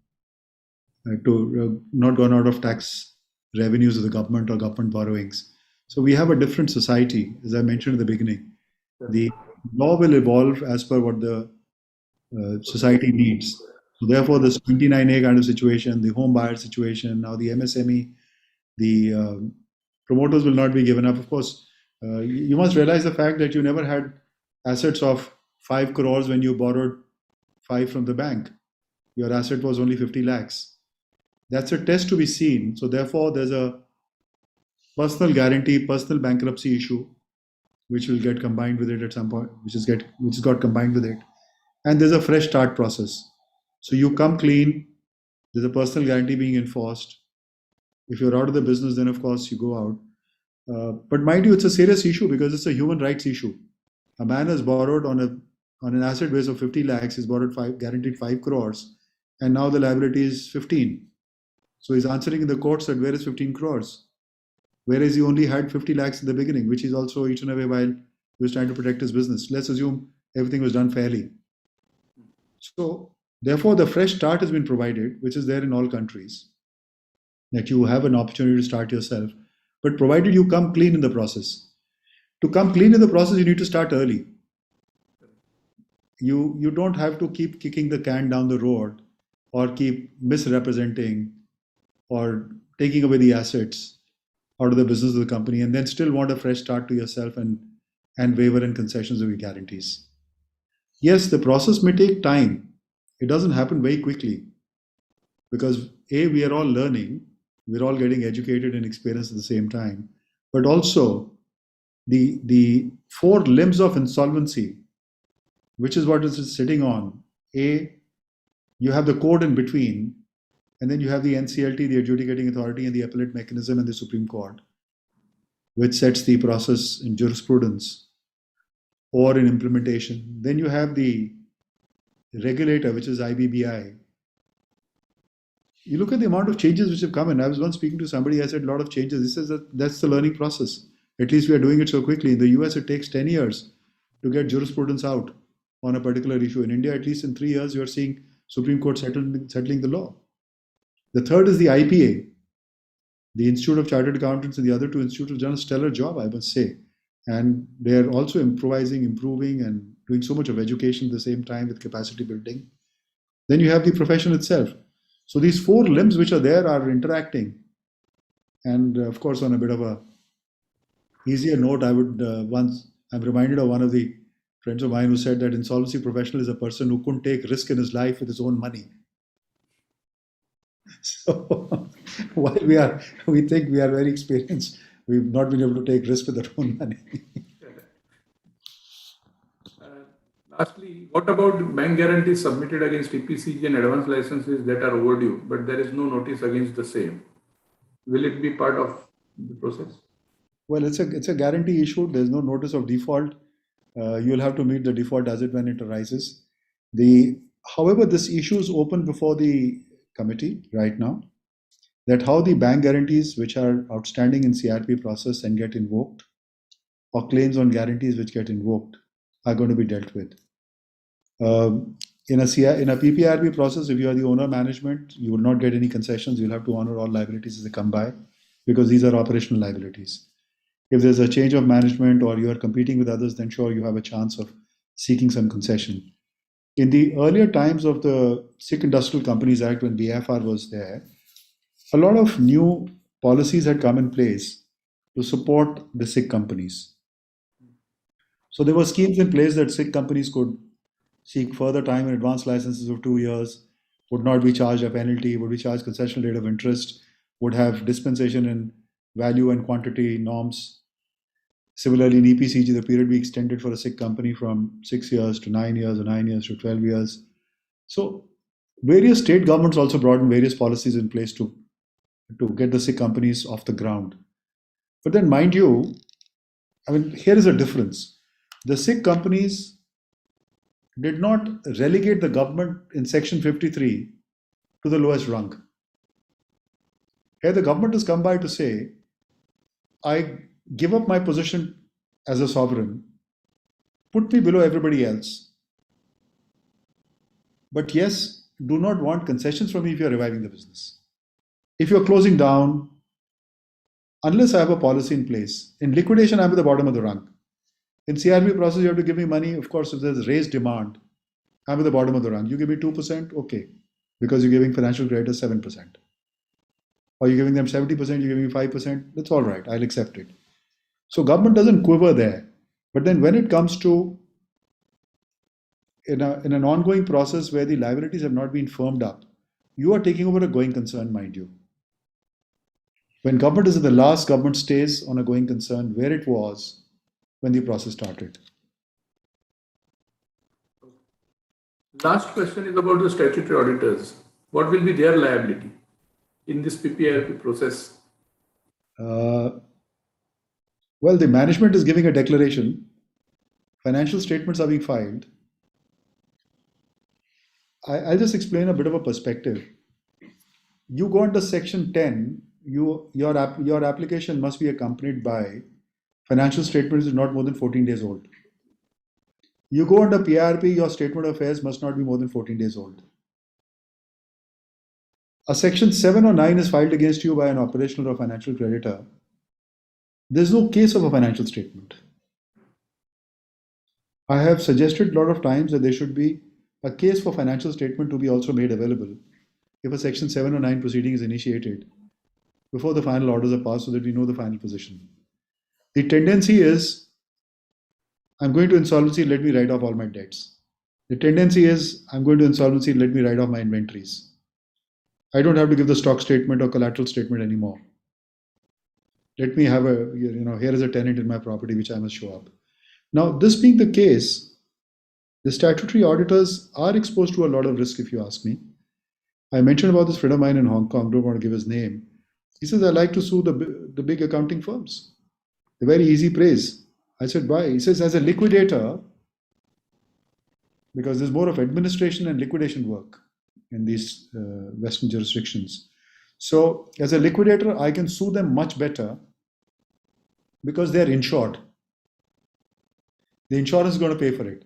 out of tax revenues of the government or government borrowings. So we have a different society, as I mentioned in the beginning. The law will evolve as per what the society needs. So therefore, this 29A kind of situation, the home buyer situation, now the MSME, the promoters will not be given up. Of course, you must realize the fact that you never had assets of 5 crores when you borrowed 5 from the bank. Your asset was only 50 lakhs. That's a test to be seen. So therefore, there's a personal guarantee, personal bankruptcy issue, which will get combined with it at some point, which has got combined with it. And there's a fresh start process. So you come clean. There's a personal guarantee being enforced. If you're out of the business, then of course you go out. But mind you, it's a serious issue because it's a human rights issue. A man has borrowed on an asset base of 50 lakhs. He's borrowed guaranteed 5 crores, and now the liability is 15. So he's answering in the courts that where is 15 crores, whereas he only had 50 lakhs in the beginning, which he's also eaten away while he was trying to protect his business. Let's assume everything was done fairly. So therefore, the fresh start has been provided, which is there in all countries, that you have an opportunity to start yourself, but provided you come clean in the process. To come clean in the process, you need to start early. You don't have to keep kicking the can down the road or keep misrepresenting or taking away the assets out of the business of the company and then still want a fresh start to yourself and waiver and concessions of your guarantees. Yes, the process may take time. It doesn't happen very quickly because we are all learning, we're all getting educated and experienced at the same time, but also the 4 limbs of insolvency, which is what it's sitting on. You have the code in between, and then you have the NCLT, the adjudicating authority, and the appellate mechanism, and the Supreme Court, which sets the process in jurisprudence or in implementation. Then you have the regulator, which is IBBI. You look at the amount of changes which have come in. I was once speaking to somebody, I said, a lot of changes. He says that's the learning process. At least we are doing it so quickly. In the US, it takes 10 years to get jurisprudence out on a particular issue. In India, at least in 3 years, you're seeing Supreme Court settling the law. The third is the IPA. The Institute of Chartered Accountants and the other 2 institutes have done a stellar job, I must say. And they're also improvising, improving, and doing so much of education at the same time with capacity building. Then you have the profession itself. So these 4 limbs which are there are interacting. And of course, on a bit of a easier note, I'm reminded of one of the friends of mine who said that insolvency professional is a person who couldn't take risk in his life with his own money. So while we think we are very experienced, we've not been able to take risk with our own money. Lastly, what about bank guarantees submitted against EPCG and advance licenses that are overdue, but there is no notice against the same? Will it be part of the process? Well, it's a guarantee issued. There's no notice of default. You'll have to meet the default as it when it arises. However, this issue is open before the committee right now, that how the bank guarantees which are outstanding in CRP process and get invoked, or claims on guarantees which get invoked, are going to be dealt with. In a PPRP process, if you are the owner management, you will not get any concessions. You'll have to honor all liabilities as they come by, because these are operational liabilities. If there's a change of management or you are competing with others, then sure, you have a chance of seeking some concession. In the earlier times of the Sikh Industrial Companies Act, when BFR was there, a lot of new policies had come in place to support the Sikh companies. So there were schemes in place that Sikh companies could seek further time in advance licenses of 2 years, would not be charged a penalty, would be charged concessional rate of interest, would have dispensation in value and quantity norms. Similarly, in EPCG, the period be extended for a Sikh company from 6 years to 9 years, or 9 years to 12 years. So various state governments also brought in various policies in place to get the Sikh companies off the ground. But then, mind you, here is a difference. The Sikh companies did not relegate the government in Section 53 to the lowest rung. Here, the government has come by to say, I give up my position as a sovereign, put me below everybody else. But yes, do not want concessions from me if you're reviving the business. If you're closing down, unless I have a policy in place, in liquidation, I'm at the bottom of the rung. In CRB process, you have to give me money. Of course, if there's raised demand, I'm at the bottom of the rung. You give me 2%, okay, because you're giving financial creditors 7%. Or you're giving them 70%, you're giving me 5%, that's all right, I'll accept it. So government doesn't quiver there. But then when it comes to in an ongoing process where the liabilities have not been firmed up, you are taking over a going concern, mind you. When government is in the last government stays on a going concern where it was when the process started. Last question is about the statutory auditors. What will be their liability in this PPIRP process? Well, the management is giving a declaration. Financial statements are being filed. I'll just explain a bit of a perspective. You go under section 10, your application must be accompanied by financial statements is not more than 14 days old. You go under PRP, your statement of affairs must not be more than 14 days old. A section 7 or 9 is filed against you by an operational or financial creditor. There's no case of a financial statement. I have suggested a lot of times that there should be a case for financial statement to be also made available if a section 7 or 9 proceeding is initiated before the final orders are passed so that we know the final position. The tendency is, I'm going to insolvency, let me write off all my debts. The tendency is, I'm going to insolvency, let me write off my inventories. I don't have to give the stock statement or collateral statement anymore. Let me have here is a tenant in my property which I must show up. Now, this being the case, the statutory auditors are exposed to a lot of risk, if you ask me. I mentioned about this friend of mine in Hong Kong, don't want to give his name. He says, I like to sue the big accounting firms. A very easy praise. I said, why? He says, as a liquidator, because there's more of administration and liquidation work in these Western jurisdictions. So as a liquidator, I can sue them much better because they're insured. The insurance is going to pay for it.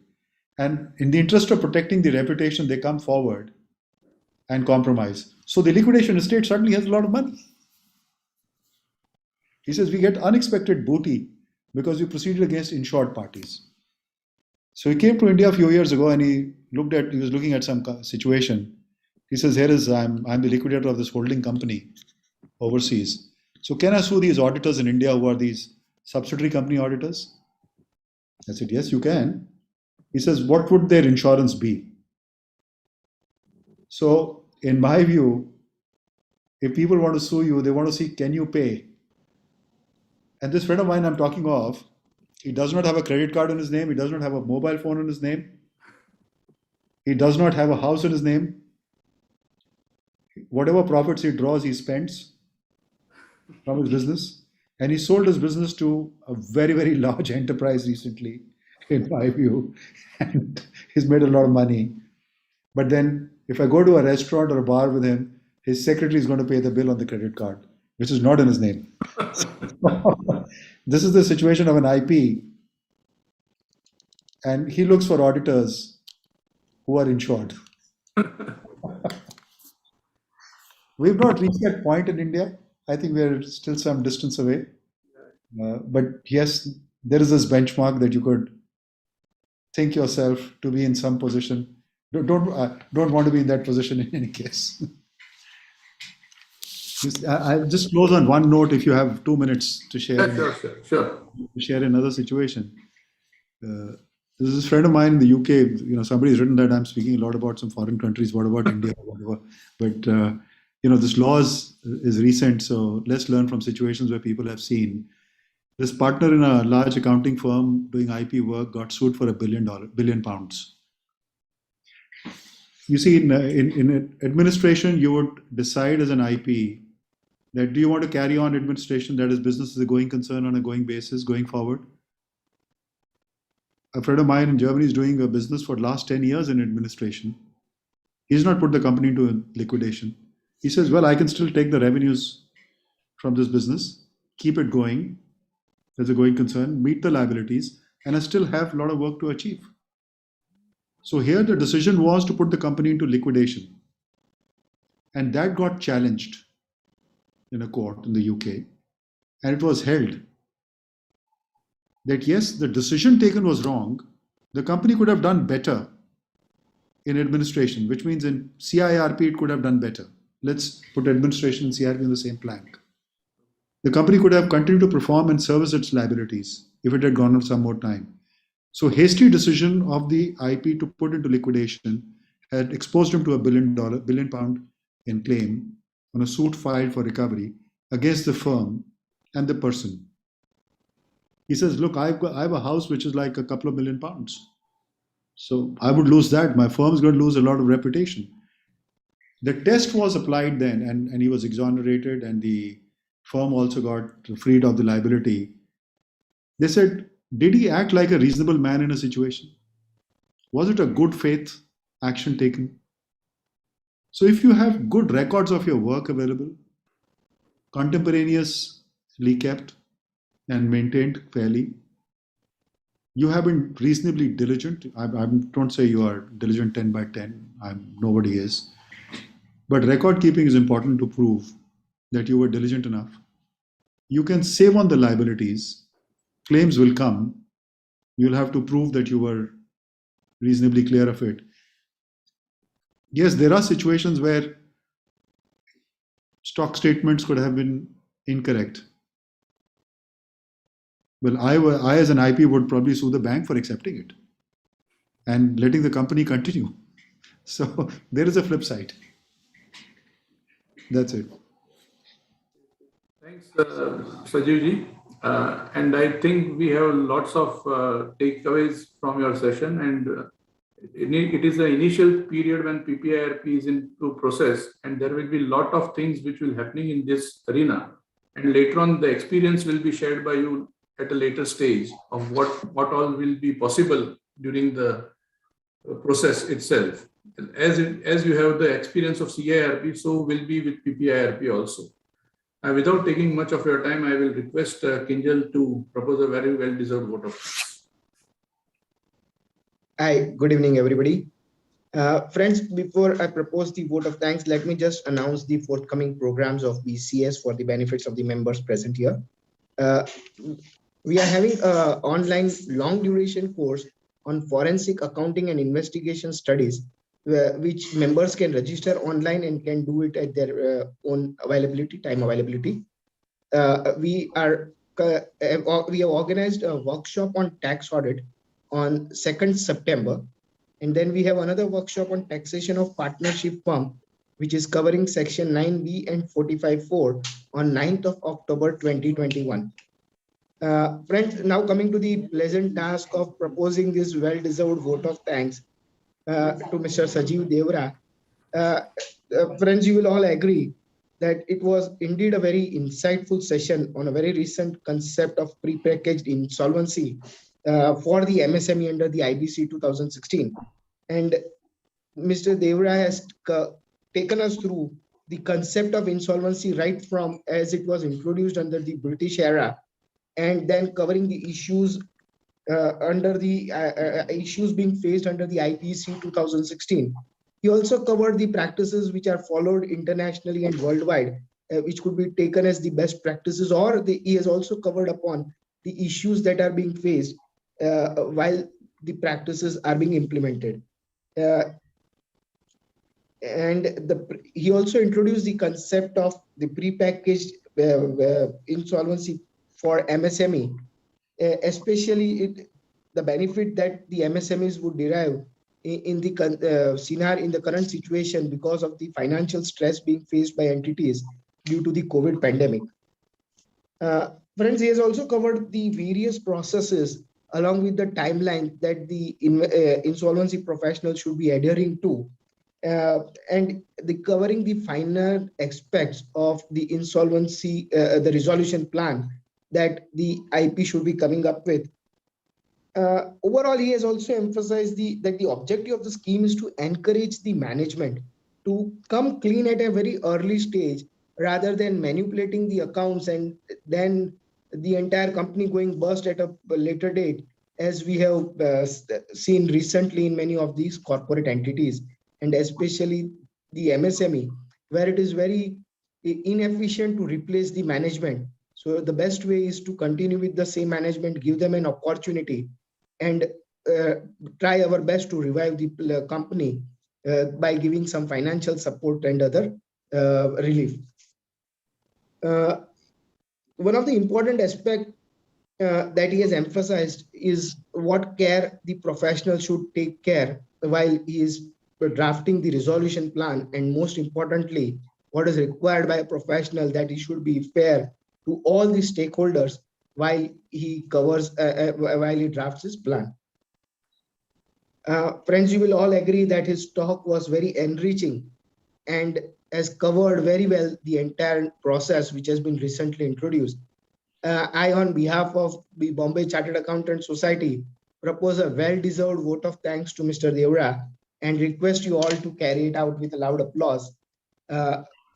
And in the interest of protecting the reputation, they come forward and compromise. So the liquidation estate suddenly has a lot of money. He says, we get unexpected booty because we proceeded against insured parties. So he came to India a few years ago and he was looking at some situation. He says, I'm the liquidator of this holding company overseas. So can I sue these auditors in India who are these subsidiary company auditors? I said, yes, you can. He says, what would their insurance be? So in my view, if people want to sue you, they want to see, can you pay? And this friend of mine I'm talking of, he does not have a credit card in his name. He does not have a mobile phone in his name. He does not have a house in his name. Whatever profits he draws, he spends from his business. And he sold his business to a very, very large enterprise recently, in my view. And he's made a lot of money. But then if I go to a restaurant or a bar with him, his secretary is going to pay the bill on the credit card, which is not in his name. This is the situation of an IP. And he looks for auditors who are insured. We've not reached that point in India. I think we're still some distance away. But yes, there is this benchmark that you could think yourself to be in some position. Don't want to be in that position in any case. I'll just close on one note if you have 2 minutes to share. Sure. To share another situation. This is a friend of mine in the UK. Somebody's written that I'm speaking a lot about some foreign countries. What about India? Whatever. But this law is recent, so let's learn from situations where people have seen. This partner in a large accounting firm doing IP work got sued for £1 billion. You see, in administration, you would decide as an IP that do you want to carry on administration, that is business as a going concern on a going basis going forward? A friend of mine in Germany is doing a business for the last 10 years in administration. He's not put the company into liquidation. He says, well, I can still take the revenues from this business, keep it going as a going concern, meet the liabilities, and I still have a lot of work to achieve. So here the decision was to put the company into liquidation. And that got challenged in a court in the UK. And it was held that yes, the decision taken was wrong. The company could have done better in administration, which means in CIRP it could have done better. Let's put administration and CIRP in the same plank. The company could have continued to perform and service its liabilities if it had gone on some more time. So hasty decision of the IP to put into liquidation had exposed him to £1 billion in claim on a suit filed for recovery against the firm and the person. He says, look, I have a house which is like a couple of £1 million. So I would lose that. My firm's going to lose a lot of reputation. The test was applied then, and he was exonerated, and the firm also got freed of the liability. They said, did he act like a reasonable man in a situation? Was it a good faith action taken? So if you have good records of your work available, contemporaneously kept and maintained fairly, you have been reasonably diligent. I don't say you are diligent 10 by 10. Nobody is. But record keeping is important to prove that you were diligent enough. You can save on the liabilities. Claims will come. You'll have to prove that you were reasonably clear of it. Yes, there are situations where stock statements could have been incorrect. Well, I as an IP would probably sue the bank for accepting it and letting the company continue. So there is a flip side. That's it. Thanks, Sajeve. And I think we have lots of takeaways from your session. And it is the initial period when PPIRP is into process, and there will be a lot of things which will happening in this arena. And later on, the experience will be shared by you at a later stage of what all will be possible during the process itself. As you have the experience of CIRP, so will be with PPIRP also. Without taking much of your time, I will request Kinjal to propose a very well-deserved vote of thanks. Hi, good evening, everybody. Friends, before I propose the vote of thanks, let me just announce the forthcoming programs of BCS for the benefits of the members present here. We are having an online long duration course on forensic accounting and investigation studies, which members can register online and can do it at their own time availability. We have organized a workshop on tax audit on 2nd September. And then we have another workshop on taxation of partnership firm, which is covering section 9B and 45.4 on 9th of October 2021. Friends, now coming to the pleasant task of proposing this well-deserved vote of thanks to Mr. Sajeve Deora. Friends, you will all agree that it was indeed a very insightful session on a very recent concept of prepackaged insolvency for the MSME under the IBC 2016. And Mr. Deora has taken us through the concept of insolvency right from as it was introduced under the British era, and then covering the issues under the issues being faced under the IBC 2016. He also covered the practices which are followed internationally and worldwide, which could be taken as the best practices, or he has also covered upon the issues that are being faced while the practices are being implemented. He also introduced the concept of the prepackaged insolvency for MSME, especially the benefit that the MSMEs would derive in the scenario, in the current situation, because of the financial stress being faced by entities due to the COVID pandemic. Friends, he has also covered the various processes along with the timeline that the insolvency professionals should be adhering to, and covering the finer aspects of the insolvency, the resolution plan that the IP should be coming up with. Overall, he has also emphasized that the objective of the scheme is to encourage the management to come clean at a very early stage, rather than manipulating the accounts and then the entire company going bust at a later date, as we have seen recently in many of these corporate entities, and especially the MSME, where it is very inefficient to replace the management So the best way is to continue with the same management, give them an opportunity, and try our best to revive the company by giving some financial support and other relief. One of the important aspects that he has emphasized is what care the professional should take care while he is drafting the resolution plan, and most importantly, what is required by a professional, that he should be fair to all the stakeholders while he covers while he drafts his plan. Friends, you will all agree that his talk was very enriching and has covered very well the entire process which has been recently introduced. I, on behalf of the Bombay Chartered Accountants Society, propose a well-deserved vote of thanks to Mr. Deora and request you all to carry it out with a loud applause.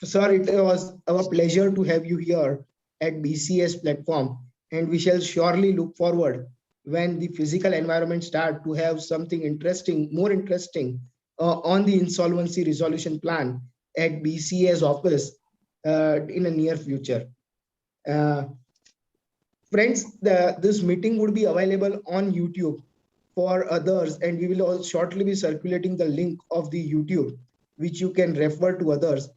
Sir, it was our pleasure to have you here at BCS platform, and we shall surely look forward when the physical environment start to have something interesting, more interesting on the insolvency resolution plan at BCS office in the near future. Friends, this meeting would be available on YouTube for others, and we will all shortly be circulating the link of the YouTube, which you can refer to others.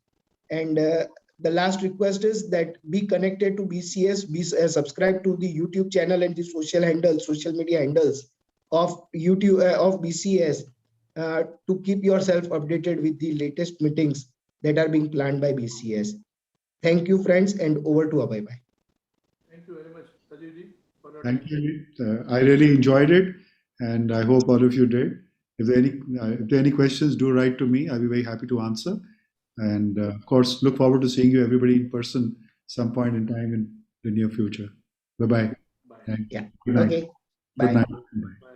And the last request is that be connected to BCS, be subscribe to the YouTube channel and the social media handles of YouTube of BCS to keep yourself updated with the latest meetings that are being planned by BCS. Thank you, friends, and over to Abhay bhai. Thank you very much, Sajeve, for your Thank time. you. I really enjoyed it, and I hope all of you did. If there are any questions, do write to me. I'll be very happy to answer. And of course, look forward to seeing you everybody in person some point in time in the near future. Bye-bye. Bye. Thank you. Yeah. Good night. Okay. Good Bye. night. Bye. Bye.